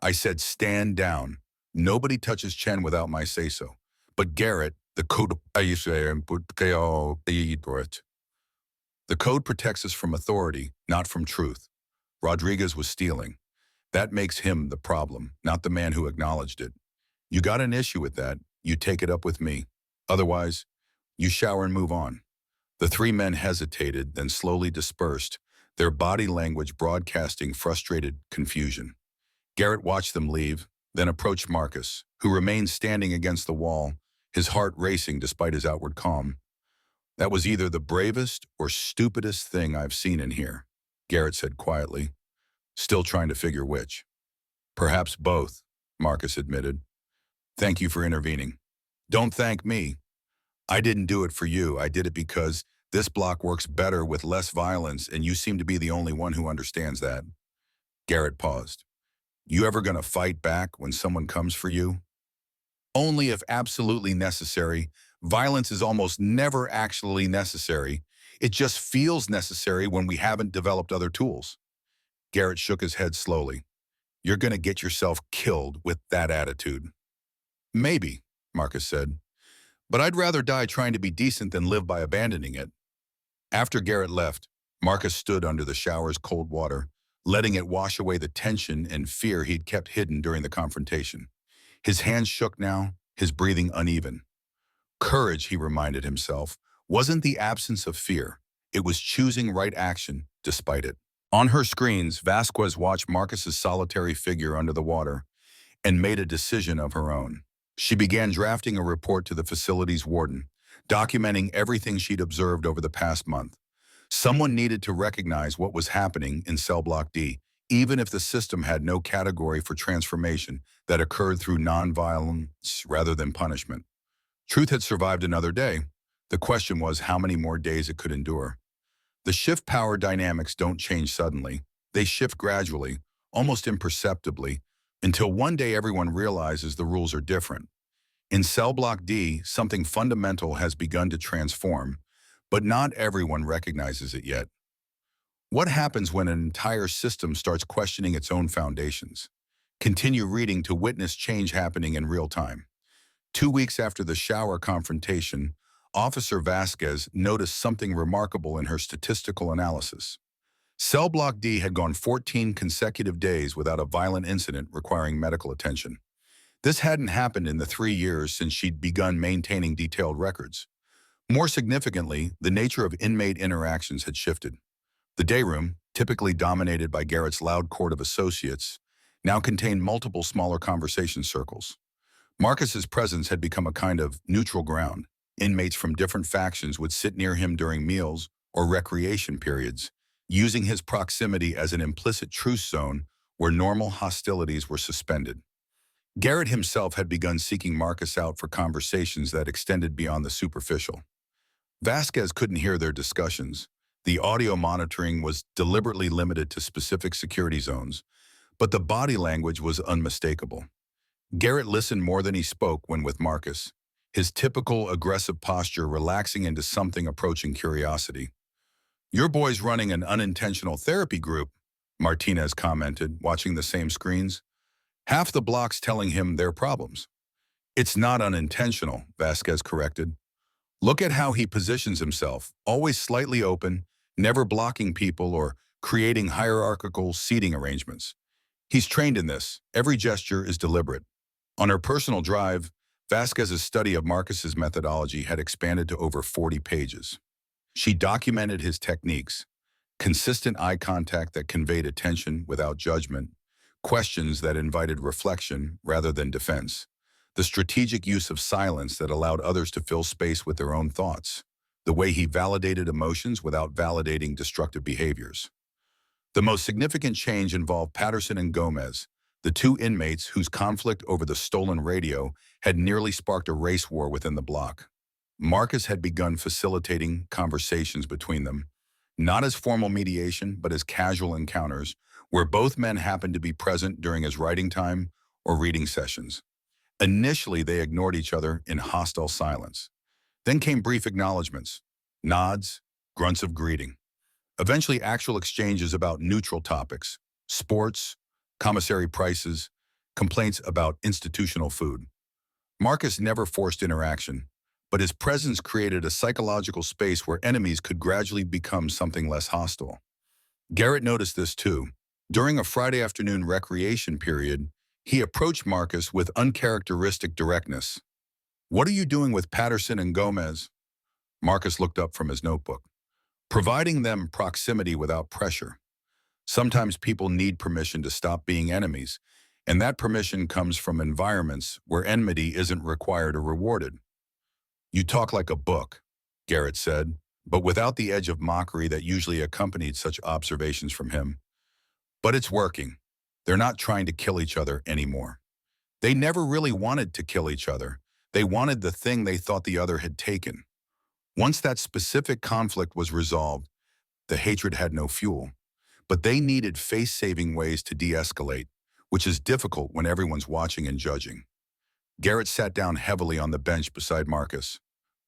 "I said stand down. Nobody touches Chen without my say-so. But Garrett, the code protects us from authority, not from truth. Rodriguez was stealing. That makes him the problem, not the man who acknowledged it. You got an issue with that, you take it up with me. Otherwise, you shower and move on." The three men hesitated, then slowly dispersed, their body language broadcasting frustrated confusion. Garrett watched them leave, then approached Marcus, who remained standing against the wall, his heart racing despite his outward calm. "That was either the bravest or stupidest thing I've seen in here," Garrett said quietly, still trying to figure which. "Perhaps both," Marcus admitted. "Thank you for intervening." "Don't thank me. I didn't do it for you. I did it because this block works better with less violence, and you seem to be the only one who understands that." Garrett paused. "You ever gonna fight back when someone comes for you?" "Only if absolutely necessary. Violence is almost never actually necessary. It just feels necessary when we haven't developed other tools." Garrett shook his head slowly. "You're gonna get yourself killed with that attitude." "Maybe," Marcus said. "But I'd rather die trying to be decent than live by abandoning it." After Garrett left, Marcus stood under the shower's cold water, letting it wash away the tension and fear he'd kept hidden during the confrontation. His hands shook now, his breathing uneven. Courage, he reminded himself, wasn't the absence of fear. It was choosing right action despite it. On her screens, Vasquez watched Marcus's solitary figure under the water and made a decision of her own. She began drafting a report to the facility's warden, documenting everything she'd observed over the past month. Someone needed to recognize what was happening in Cell Block D, even if the system had no category for transformation that occurred through nonviolence rather than punishment. Truth had survived another day. The question was how many more days it could endure. The shift power dynamics don't change suddenly. They shift gradually, almost imperceptibly, until one day everyone realizes the rules are different. In Cell Block D, something fundamental has begun to transform, but not everyone recognizes it yet. What happens when an entire system starts questioning its own foundations? Continue reading to witness change happening in real time. 2 weeks after the shower confrontation, Officer Vasquez noticed something remarkable in her statistical analysis. Cell Block D had gone 14 consecutive days without a violent incident requiring medical attention. This hadn't happened in the 3 years since she'd begun maintaining detailed records. More significantly, the nature of inmate interactions had shifted. The day room, typically dominated by Garrett's loud court of associates, now contained multiple smaller conversation circles. Marcus's presence had become a kind of neutral ground. Inmates from different factions would sit near him during meals or recreation periods, using his proximity as an implicit truce zone where normal hostilities were suspended. Garrett himself had begun seeking Marcus out for conversations that extended beyond the superficial. Vasquez couldn't hear their discussions. The audio monitoring was deliberately limited to specific security zones, but the body language was unmistakable. Garrett listened more than he spoke when with Marcus, his typical aggressive posture relaxing into something approaching curiosity. "Your boy's running an unintentional therapy group," Martinez commented, watching the same screens. "Half the block's telling him their problems." "It's not unintentional," Vasquez corrected. "Look at how he positions himself, always slightly open, never blocking people or creating hierarchical seating arrangements. He's trained in this. Every gesture is deliberate." On her personal drive, Vasquez's study of Marcus's methodology had expanded to over 40 pages. She documented his techniques: consistent eye contact that conveyed attention without judgment, questions that invited reflection rather than defense, the strategic use of silence that allowed others to fill space with their own thoughts, the way he validated emotions without validating destructive behaviors. The most significant change involved Patterson and Gomez, the two inmates whose conflict over the stolen radio had nearly sparked a race war within the block. Marcus had begun facilitating conversations between them, not as formal mediation, but as casual encounters, where both men happened to be present during his writing time or reading sessions. Initially, they ignored each other in hostile silence. Then came brief acknowledgments, nods, grunts of greeting. Eventually, actual exchanges about neutral topics: sports, commissary prices, complaints about institutional food. Marcus never forced interaction, but his presence created a psychological space where enemies could gradually become something less hostile. Garrett noticed this too. During a Friday afternoon recreation period, he approached Marcus with uncharacteristic directness. "What are you doing with Patterson and Gomez?" Marcus looked up from his notebook. "Providing them proximity without pressure. Sometimes people need permission to stop being enemies, and that permission comes from environments where enmity isn't required or rewarded." "You talk like a book," Garrett said, but without the edge of mockery that usually accompanied such observations from him. "But it's working. They're not trying to kill each other anymore. They never really wanted to kill each other. They wanted the thing they thought the other had taken. Once that specific conflict was resolved, the hatred had no fuel. But they needed face-saving ways to de-escalate, which is difficult when everyone's watching and judging." Garrett sat down heavily on the bench beside Marcus,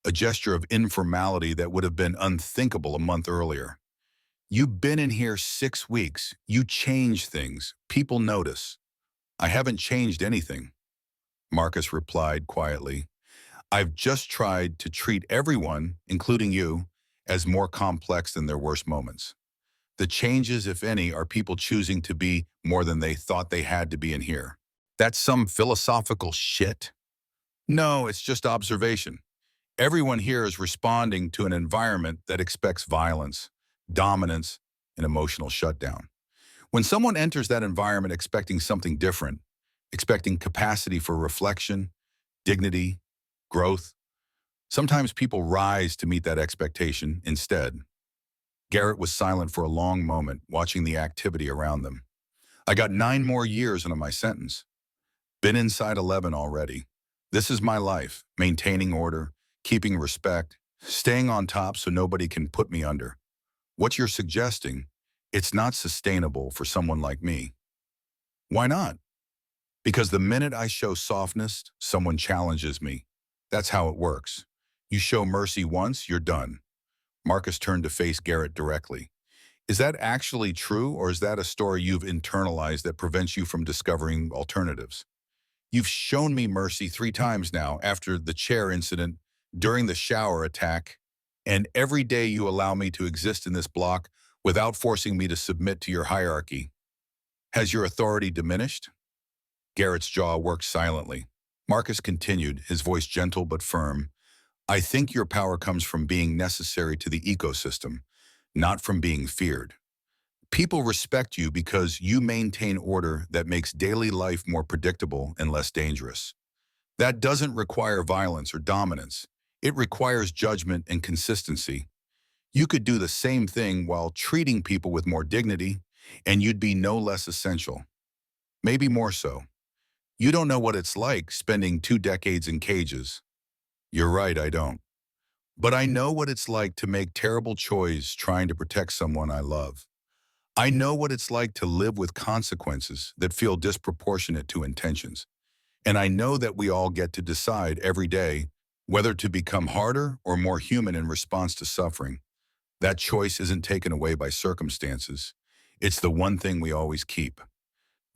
a gesture of informality that would have been unthinkable a month earlier. "You've been in here 6 weeks. You change things. People notice." "I haven't changed anything," Marcus replied quietly. "I've just tried to treat everyone, including you, as more complex than their worst moments. The changes, if any, are people choosing to be more than they thought they had to be in here." "That's some philosophical shit." "No, it's just observation. Everyone here is responding to an environment that expects violence, dominance, and emotional shutdown. When someone enters that environment expecting something different, expecting capacity for reflection, dignity, growth, sometimes people rise to meet that expectation instead. Garrett was silent for a long moment, watching the activity around them. I got 9 more years into my sentence. Been inside 11 already. This is my life, maintaining order, keeping respect, staying on top so nobody can put me under. What you're suggesting, it's not sustainable for someone like me. Why not? Because the minute I show softness, someone challenges me. That's how it works. You show mercy once, you're done. Marcus turned to face Garrett directly. Is that actually true, or is that a story you've internalized that prevents you from discovering alternatives? You've shown me mercy 3 times now after the chair incident, during the shower attack, and every day you allow me to exist in this block without forcing me to submit to your hierarchy. Has your authority diminished? Garrett's jaw worked silently. Marcus continued, his voice gentle but firm. I think your power comes from being necessary to the ecosystem, not from being feared. People respect you because you maintain order that makes daily life more predictable and less dangerous. That doesn't require violence or dominance. It requires judgment and consistency. You could do the same thing while treating people with more dignity, and you'd be no less essential. Maybe more so. You don't know what it's like spending 2 decades in cages. You're right, I don't. But I know what it's like to make terrible choices trying to protect someone I love. I know what it's like to live with consequences that feel disproportionate to intentions. And I know that we all get to decide every day whether to become harder or more human in response to suffering. That choice isn't taken away by circumstances. It's the one thing we always keep.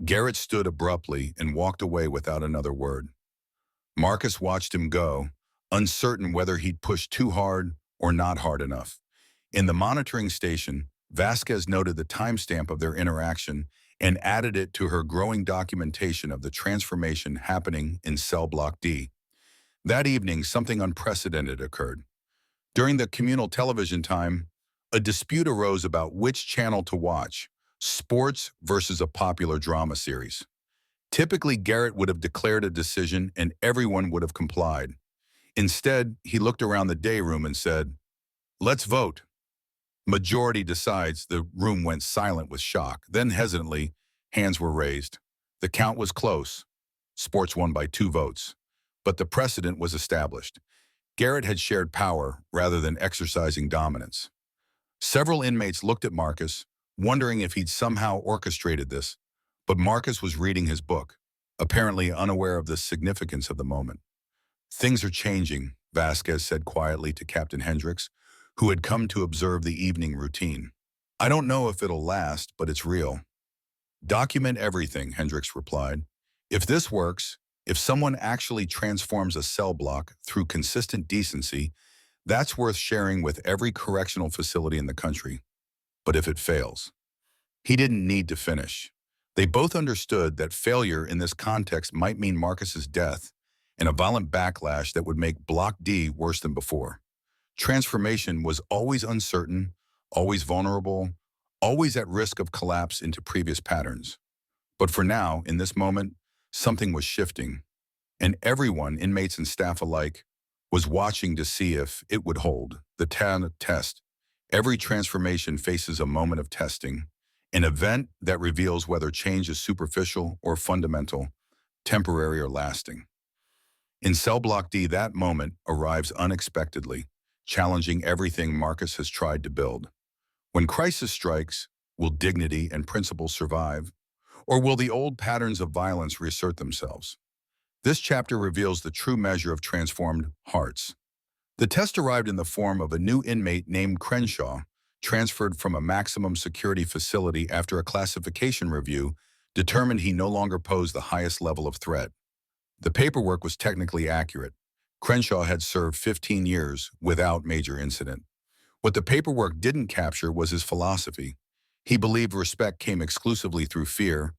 Garrett stood abruptly and walked away without another word. Marcus watched him go, uncertain whether he'd pushed too hard or not hard enough. In the monitoring station, Vasquez noted the timestamp of their interaction and added it to her growing documentation of the transformation happening in Cell Block D. That evening, something unprecedented occurred. During the communal television time, a dispute arose about which channel to watch, sports versus a popular drama series. Typically, Garrett would have declared a decision and everyone would have complied. Instead, he looked around the day room and said, "Let's vote." Majority decides. The room went silent with shock. Then hesitantly, hands were raised. The count was close. Sports won by 2 votes. But the precedent was established. Garrett had shared power rather than exercising dominance. Several inmates looked at Marcus, wondering if he'd somehow orchestrated this. But Marcus was reading his book, apparently unaware of the significance of the moment. Things are changing, Vasquez said quietly to Captain Hendricks, who had come to observe the evening routine. I don't know if it'll last, but it's real. Document everything, Hendricks replied. If this works, if someone actually transforms a cell block through consistent decency, that's worth sharing with every correctional facility in the country. But if it fails? He didn't need to finish. They both understood that failure in this context might mean Marcus's death and a violent backlash that would make Block D worse than before. Transformation was always uncertain, always vulnerable, always at risk of collapse into previous patterns. But for now, in this moment, something was shifting, and everyone, inmates and staff alike, was watching to see if it would hold. The test. Every transformation faces a moment of testing, an event that reveals whether change is superficial or fundamental, temporary or lasting. In Cell Block D, that moment arrives unexpectedly, challenging everything Marcus has tried to build. When crisis strikes, will dignity and principle survive? Or will the old patterns of violence reassert themselves? This chapter reveals the true measure of transformed hearts. The test arrived in the form of a new inmate named Crenshaw, transferred from a maximum security facility after a classification review determined he no longer posed the highest level of threat. The paperwork was technically accurate. Crenshaw had served 15 years without major incident. What the paperwork didn't capture was his philosophy. He believed respect came exclusively through fear,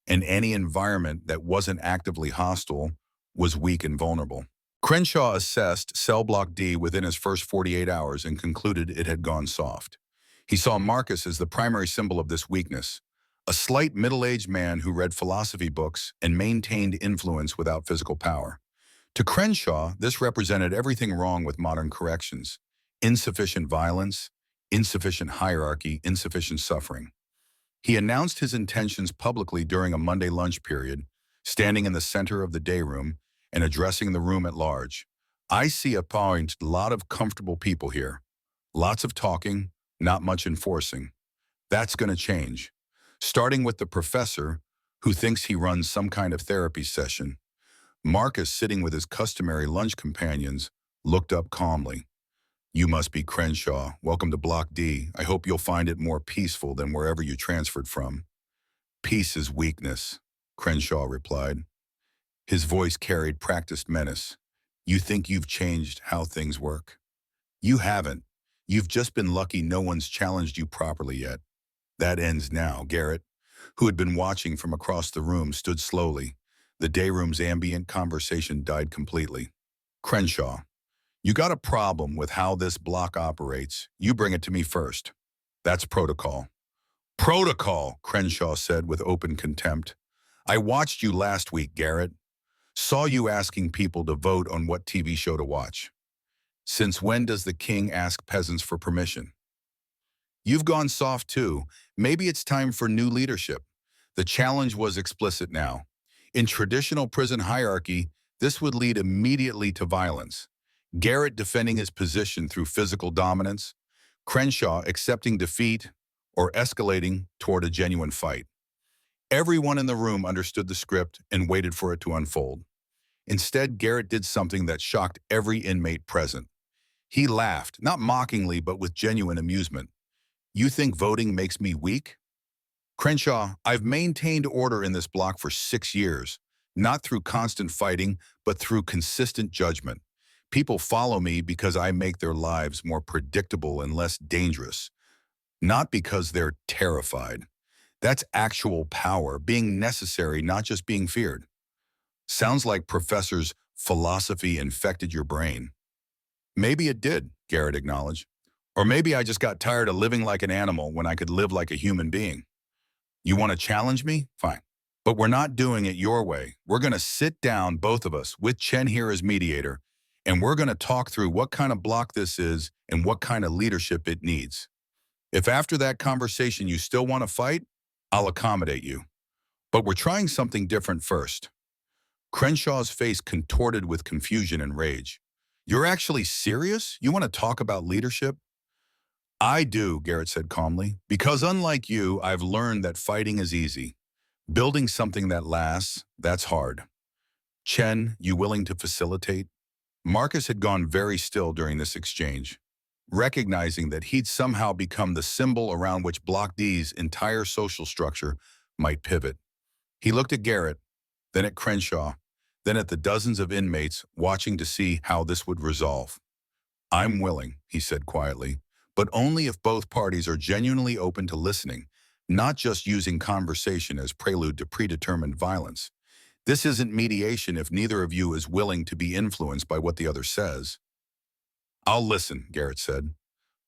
and any environment that wasn't actively hostile was weak and vulnerable. Crenshaw assessed cell block D within his first 48 hours and concluded it had gone soft. He saw Marcus as the primary symbol of this weakness, a slight middle-aged man who read philosophy books and maintained influence without physical power. To Crenshaw, this represented everything wrong with modern corrections: insufficient violence, insufficient hierarchy, insufficient suffering. He announced his intentions publicly during a Monday lunch period, standing in the center of the day room and addressing the room at large. "I see a lot of comfortable people here. Lots of talking, not much enforcing. That's going to change. Starting with the professor, who thinks he runs some kind of therapy session." Marcus, sitting with his customary lunch companions, looked up calmly. "You must be Crenshaw. Welcome to Block D. I hope you'll find it more peaceful than wherever you transferred from." "Peace is weakness," Crenshaw replied. His voice carried practiced menace. "You think you've changed how things work? You haven't. You've just been lucky no one's challenged you properly yet. That ends now." Garrett, who had been watching from across the room, stood slowly. The day room's ambient conversation died completely. "Crenshaw, you got a problem with how this block operates. You bring it to me first. That's protocol." "Protocol," Crenshaw said with open contempt. "I watched you last week, Garrett. Saw you asking people to vote on what TV show to watch. Since when does the king ask peasants for permission? You've gone soft too. Maybe it's time for new leadership." The challenge was explicit now. In traditional prison hierarchy, this would lead immediately to violence. Garrett defending his position through physical dominance, Crenshaw accepting defeat or escalating toward a genuine fight. Everyone in the room understood the script and waited for it to unfold. Instead, Garrett did something that shocked every inmate present. He laughed, not mockingly, but with genuine amusement. "You think voting makes me weak? Crenshaw, I've maintained order in this block for 6 years, not through constant fighting, but through consistent judgment. People follow me because I make their lives more predictable and less dangerous, not because they're terrified. That's actual power, being necessary, not just being feared." "Sounds like Professor's philosophy infected your brain." "Maybe it did," Garrett acknowledged. "Or maybe I just got tired of living like an animal when I could live like a human being. You want to challenge me? Fine. But we're not doing it your way. We're going to sit down, both of us, with Chen here as mediator, and we're going to talk through what kind of block this is and what kind of leadership it needs. If after that conversation you still want to fight, I'll accommodate you. But we're trying something different first." Crenshaw's face contorted with confusion and rage. "You're actually serious? You want to talk about leadership?" "I do," Garrett said calmly, "because unlike you, I've learned that fighting is easy. Building something that lasts, that's hard. Chen, you willing to facilitate?" Marcus had gone very still during this exchange, recognizing that he'd somehow become the symbol around which Block D's entire social structure might pivot. He looked at Garrett, then at Crenshaw, then at the dozens of inmates watching to see how this would resolve. "I'm willing," he said quietly, "but only if both parties are genuinely open to listening, not just using conversation as prelude to predetermined violence. This isn't mediation if neither of you is willing to be influenced by what the other says." "I'll listen," Garrett said.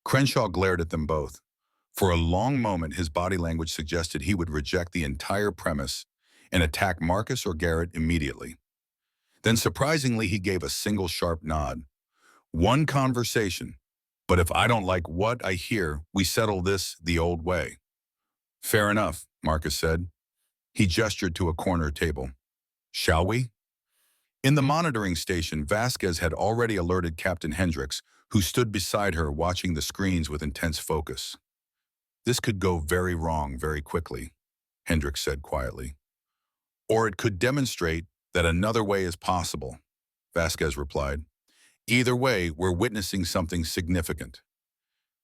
Crenshaw glared at them both. For a long moment, his body language suggested he would reject the entire premise and attack Marcus or Garrett immediately. Then surprisingly, he gave a single sharp nod. "One conversation. But if I don't like what I hear, we settle this the old way." "Fair enough," Marcus said. He gestured to a corner table. "Shall we?" In the monitoring station, Vasquez had already alerted Captain Hendricks, who stood beside her watching the screens with intense focus. "This could go very wrong very quickly," Hendricks said quietly. "Or it could demonstrate that another way is possible," Vasquez replied. "Either way, we're witnessing something significant."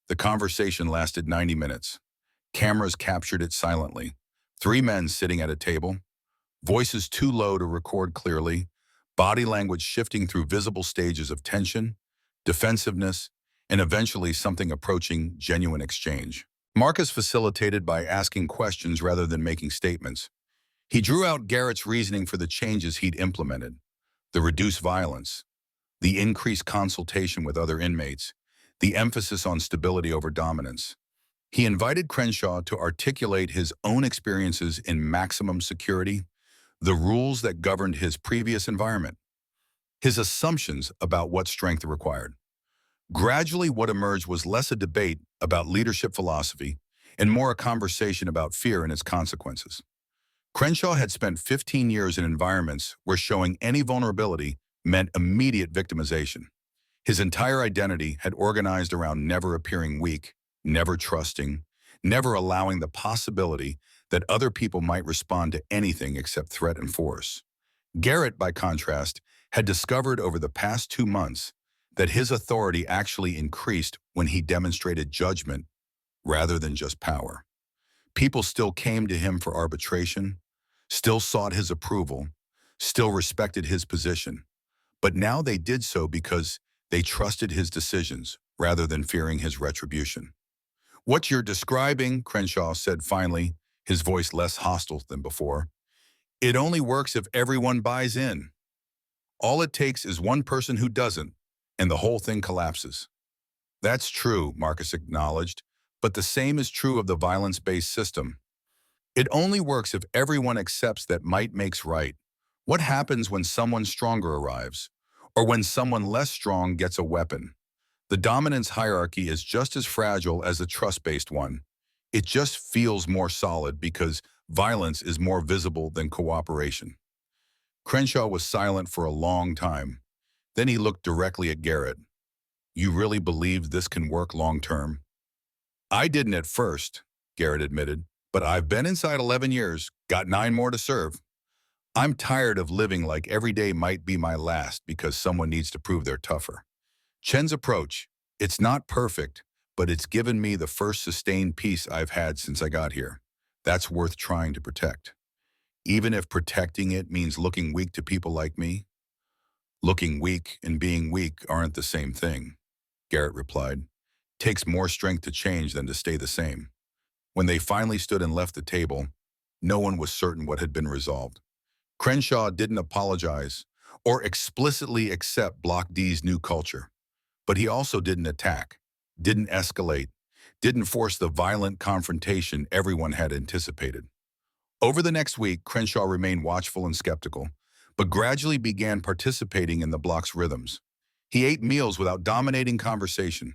The conversation lasted 90 minutes. Cameras captured it silently. 3 men sitting at a table, voices too low to record clearly, body language shifting through visible stages of tension, defensiveness, and eventually something approaching genuine exchange. Marcus facilitated by asking questions rather than making statements. He drew out Garrett's reasoning for the changes he'd implemented: the reduced violence, the increased consultation with other inmates, the emphasis on stability over dominance. He invited Crenshaw to articulate his own experiences in maximum security, the rules that governed his previous environment, his assumptions about what strength required. Gradually, what emerged was less a debate about leadership philosophy and more a conversation about fear and its consequences. Crenshaw had spent 15 years in environments where showing any vulnerability meant immediate victimization. His entire identity had organized around never appearing weak, never trusting, never allowing the possibility that other people might respond to anything except threat and force. Garrett, by contrast, had discovered over the past 2 months that his authority actually increased when he demonstrated judgment rather than just power. People still came to him for arbitration, still sought his approval, still respected his position, but now they did so because they trusted his decisions rather than fearing his retribution. "What you're describing," Crenshaw said finally, his voice less hostile than before, "it only works if everyone buys in. All it takes is one person who doesn't, and the whole thing collapses." "That's true," Marcus acknowledged, "but the same is true of the violence-based system. It only works if everyone accepts that might makes right. What happens when someone stronger arrives? Or when someone less strong gets a weapon? The dominance hierarchy is just as fragile as the trust-based one. It just feels more solid because violence is more visible than cooperation." Crenshaw was silent for a long time. Then he looked directly at Garrett. "You really believe this can work long-term?" "I didn't at first," Garrett admitted, "but I've been inside 11 years, got 9 more to serve. I'm tired of living like every day might be my last because someone needs to prove they're tougher." Chen's approach, "It's not perfect, but it's given me the first sustained peace I've had since I got here. That's worth trying to protect. Even if protecting it means looking weak to people like me." "Looking weak and being weak aren't the same thing," Garrett replied. "Takes more strength to change than to stay the same." When they finally stood and left the table, no one was certain what had been resolved. Crenshaw didn't apologize or explicitly accept Block D's new culture, but he also didn't attack, didn't escalate, didn't force the violent confrontation everyone had anticipated. Over the next week, Crenshaw remained watchful and skeptical, but gradually began participating in the block's rhythms. He ate meals without dominating conversation.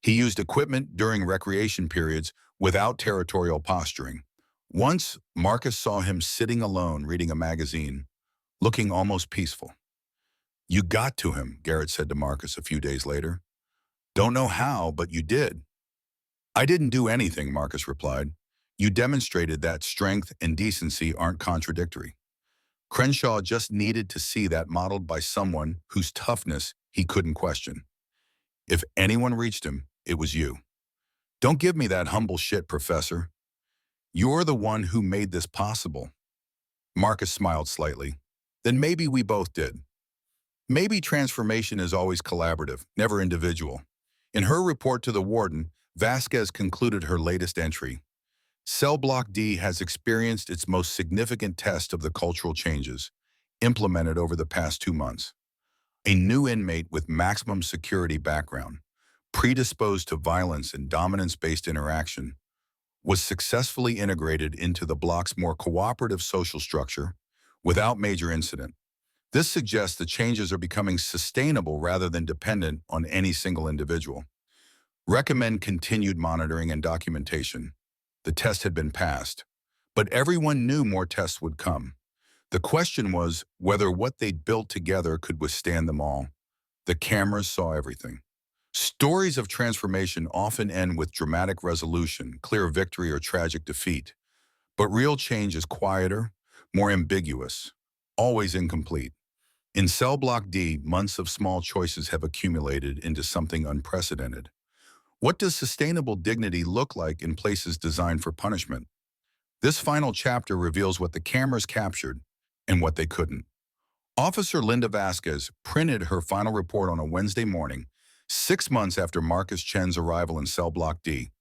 He used equipment during recreation periods without territorial posturing. Once, Marcus saw him sitting alone reading a magazine, looking almost peaceful. "You got to him," Garrett said to Marcus a few days later. "Don't know how, but you did." "I didn't do anything," Marcus replied. "You demonstrated that strength and decency aren't contradictory." Crenshaw just needed to see that modeled by someone whose toughness he couldn't question. "If anyone reached him, it was you." "Don't give me that humble shit, Professor. You're the one who made this possible." Marcus smiled slightly. "Then maybe we both did. Maybe transformation is always collaborative, never individual." In her report to the warden, Vasquez concluded her latest entry. "Cell Block D has experienced its most significant test of the cultural changes implemented over the past 2 months. A new inmate with maximum security background, predisposed to violence and dominance-based interaction, was successfully integrated into the block's more cooperative social structure without major incident. This suggests the changes are becoming sustainable rather than dependent on any single individual. Recommend continued monitoring and documentation." The test had been passed, but everyone knew more tests would come. The question was whether what they'd built together could withstand them all. The cameras saw everything. Stories of transformation often end with dramatic resolution, clear victory, or tragic defeat. But real change is quieter, more ambiguous, always incomplete. In Cell Block D, months of small choices have accumulated into something unprecedented. What does sustainable dignity look like in places designed for punishment? This final chapter reveals what the cameras captured and what they couldn't. Officer Linda Vasquez printed her final report on a Wednesday morning, 6 months after Marcus Chen's arrival in Cell Block D.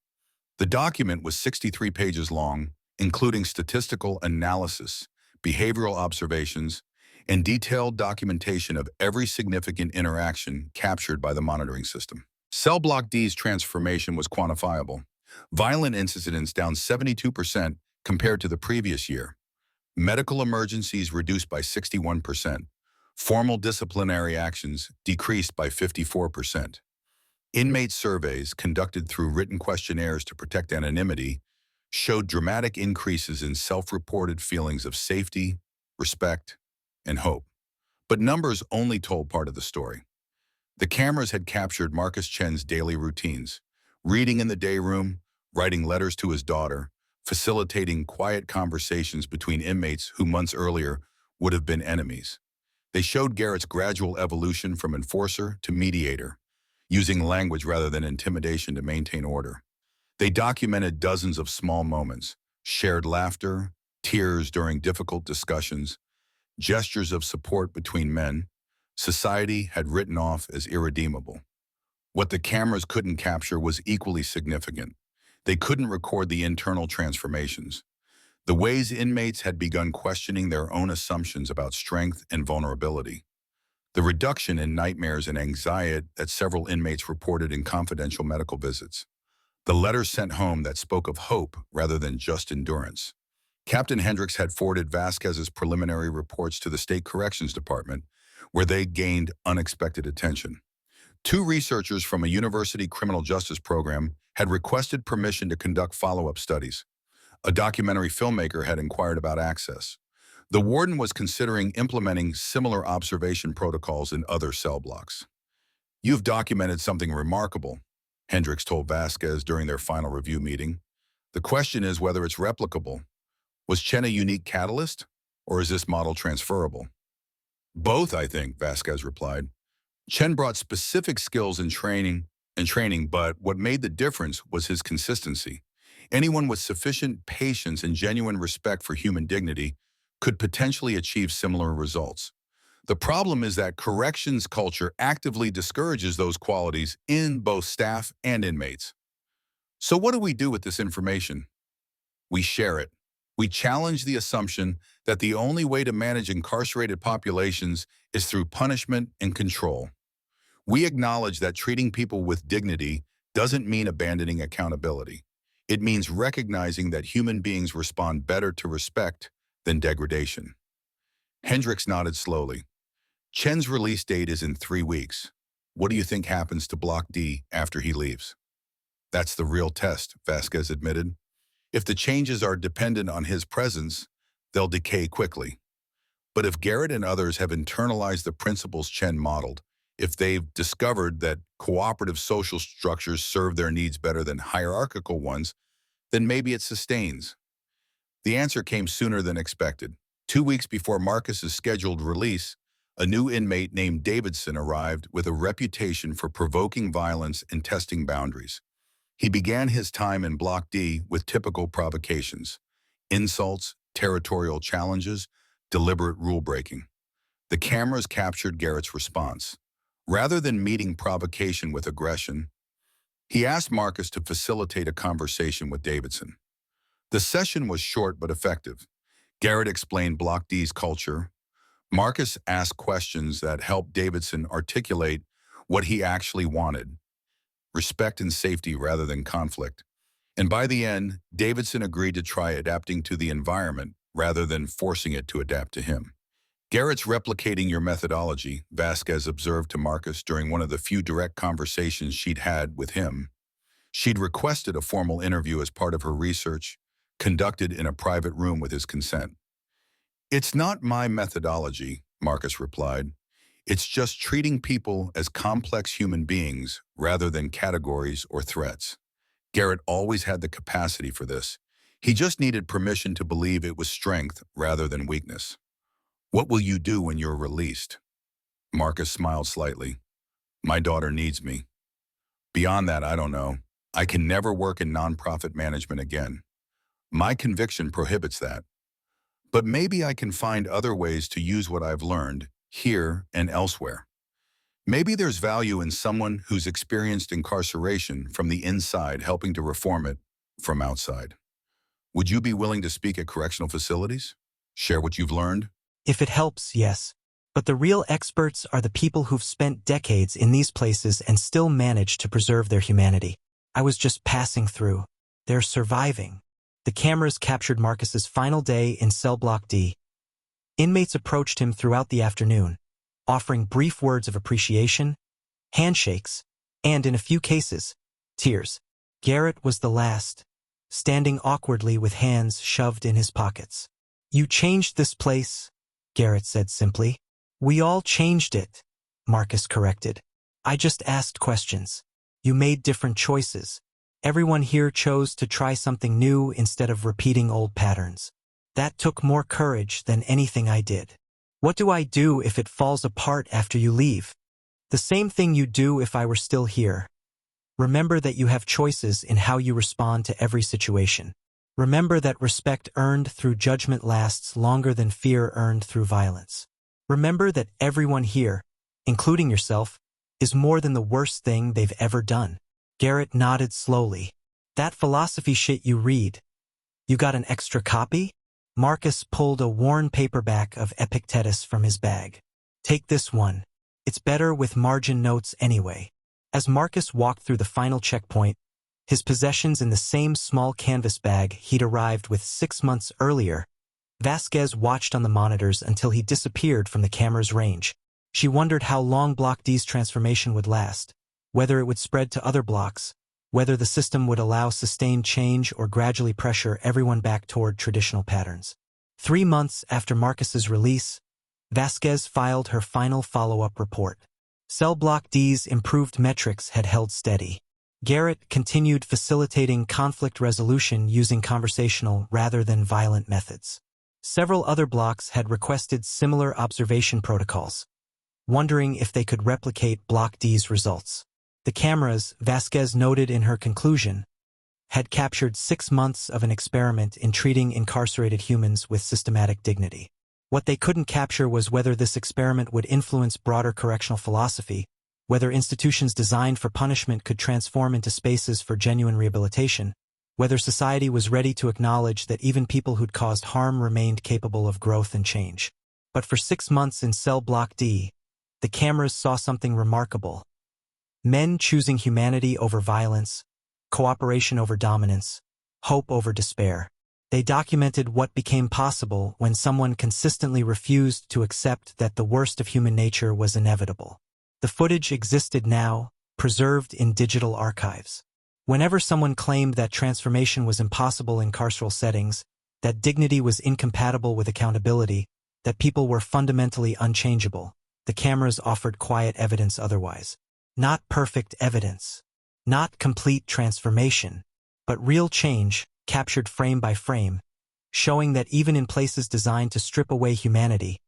The document was 63 pages long, including statistical analysis, behavioral observations, and detailed documentation of every significant interaction captured by the monitoring system. Cell Block D's transformation was quantifiable. Violent incidents down 72% compared to the previous year. Medical emergencies reduced by 61%. Formal disciplinary actions decreased by 54%. Inmate surveys conducted through written questionnaires to protect anonymity showed dramatic increases in self-reported feelings of safety, respect, and hope. But numbers only told part of the story. The cameras had captured Marcus Chen's daily routines, reading in the day room, writing letters to his daughter, facilitating quiet conversations between inmates who months earlier would have been enemies. They showed Garrett's gradual evolution from enforcer to mediator, using language rather than intimidation to maintain order. They documented dozens of small moments, shared laughter, tears during difficult discussions, gestures of support between men. Society had written off as irredeemable. What the cameras couldn't capture was equally significant. They couldn't record the internal transformations. The ways inmates had begun questioning their own assumptions about strength and vulnerability. The reduction in nightmares and anxiety that several inmates reported in confidential medical visits. The letters sent home that spoke of hope rather than just endurance. Captain Hendricks had forwarded Vasquez's preliminary reports to the State Corrections Department, where they gained unexpected attention. Two researchers from a university criminal justice program had requested permission to conduct follow-up studies. A documentary filmmaker had inquired about access. The warden was considering implementing similar observation protocols in other cell blocks. "You've documented something remarkable," Hendricks told Vasquez during their final review meeting. "The question is whether it's replicable. Was Chen a unique catalyst, or is this model transferable?" "Both, I think," Vasquez replied. "Chen brought specific skills and training, but what made the difference was his consistency. Anyone with sufficient patience and genuine respect for human dignity could potentially achieve similar results. The problem is that corrections culture actively discourages those qualities in both staff and inmates. So what do we do with this information? We share it. We challenge the assumption that the only way to manage incarcerated populations is through punishment and control. We acknowledge that treating people with dignity doesn't mean abandoning accountability. It means recognizing that human beings respond better to respect than degradation." Hendricks nodded slowly. "Chen's release date is in 3 weeks. What do you think happens to Block D after he leaves?" "That's the real test," Vasquez admitted. "If the changes are dependent on his presence, they'll decay quickly. But if Garrett and others have internalized the principles Chen modeled, if they've discovered that cooperative social structures serve their needs better than hierarchical ones, then maybe it sustains." The answer came sooner than expected. 2 weeks before Marcus's scheduled release, a new inmate named Davidson arrived with a reputation for provoking violence and testing boundaries. He began his time in Block D with typical provocations: insults, territorial challenges, deliberate rule-breaking. The cameras captured Garrett's response. Rather than meeting provocation with aggression, he asked Marcus to facilitate a conversation with Davidson. The session was short but effective. Garrett explained Block D's culture. Marcus asked questions that helped Davidson articulate what he actually wanted: respect and safety rather than conflict. And by the end, Davidson agreed to try adapting to the environment rather than forcing it to adapt to him. "Garrett's replicating your methodology," Vasquez observed to Marcus during one of the few direct conversations she'd had with him. She'd requested a formal interview as part of her research, conducted in a private room with his consent. "It's not my methodology," Marcus replied. "It's just treating people as complex human beings rather than categories or threats." Garrett always had the capacity for this. He just needed permission to believe it was strength rather than weakness. "What will you do when you're released?" Marcus smiled slightly. "My daughter needs me. Beyond that, I don't know. I can never work in nonprofit management again. My conviction prohibits that. But maybe I can find other ways to use what I've learned, here and elsewhere. Maybe there's value in someone who's experienced incarceration from the inside helping to reform it from outside." "Would you be willing to speak at correctional facilities? Share what you've learned?" If it helps, yes. But the real experts are the people who've spent decades in these places and still manage to preserve their humanity. I was just passing through. They're surviving. The cameras captured Marcus's final day in cell block D. Inmates approached him throughout the afternoon, offering brief words of appreciation, handshakes, and in a few cases, tears. Garrett was the last, standing awkwardly with hands shoved in his pockets. "You changed this place," Garrett said simply. "We all changed it," Marcus corrected. "I just asked questions. You made different choices. Everyone here chose to try something new instead of repeating old patterns. That took more courage than anything I did. What do I do if it falls apart after you leave? The same thing you'd do if I were still here. Remember that you have choices in how you respond to every situation. Remember that respect earned through judgment lasts longer than fear earned through violence. Remember that everyone here, including yourself, is more than the worst thing they've ever done." Garrett nodded slowly. "That philosophy shit you read. You got an extra copy?" Marcus pulled a worn paperback of Epictetus from his bag. "Take this one. It's better with margin notes anyway." As Marcus walked through the final checkpoint, his possessions in the same small canvas bag he'd arrived with 6 months earlier, Vasquez watched on the monitors until he disappeared from the camera's range. She wondered how long Block D's transformation would last, whether it would spread to other blocks, whether the system would allow sustained change or gradually pressure everyone back toward traditional patterns. 3 months after Marcus's release, Vasquez filed her final follow-up report. Cell Block D's improved metrics had held steady. Garrett continued facilitating conflict resolution using conversational rather than violent methods. Several other blocks had requested similar observation protocols, wondering if they could replicate Block D's results. The cameras, Vasquez noted in her conclusion, had captured 6 months of an experiment in treating incarcerated humans with systematic dignity. What they couldn't capture was whether this experiment would influence broader correctional philosophy, whether institutions designed for punishment could transform into spaces for genuine rehabilitation, whether society was ready to acknowledge that even people who'd caused harm remained capable of growth and change. But for 6 months in Cell Block D, the cameras saw something remarkable. Men choosing humanity over violence, cooperation over dominance, hope over despair. They documented what became possible when someone consistently refused to accept that the worst of human nature was inevitable. The footage existed now, preserved in digital archives. Whenever someone claimed that transformation was impossible in carceral settings, that dignity was incompatible with accountability, that people were fundamentally unchangeable, the cameras offered quiet evidence otherwise. Not perfect evidence, not complete transformation, but real change, captured frame by frame, showing that even in places designed to strip away humanity,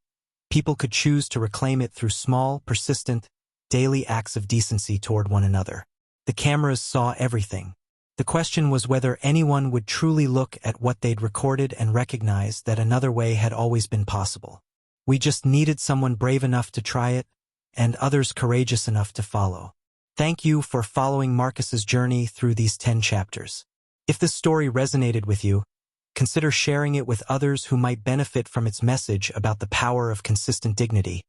people could choose to reclaim it through small, persistent, daily acts of decency toward one another. The cameras saw everything. The question was whether anyone would truly look at what they'd recorded and recognize that another way had always been possible. We just needed someone brave enough to try it, and others courageous enough to follow. Thank you for following Marcus's journey through these 10 chapters. If this story resonated with you, consider sharing it with others who might benefit from its message about the power of consistent dignity,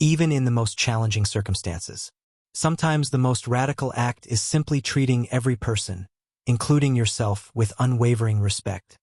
even in the most challenging circumstances. Sometimes the most radical act is simply treating every person, including yourself, with unwavering respect.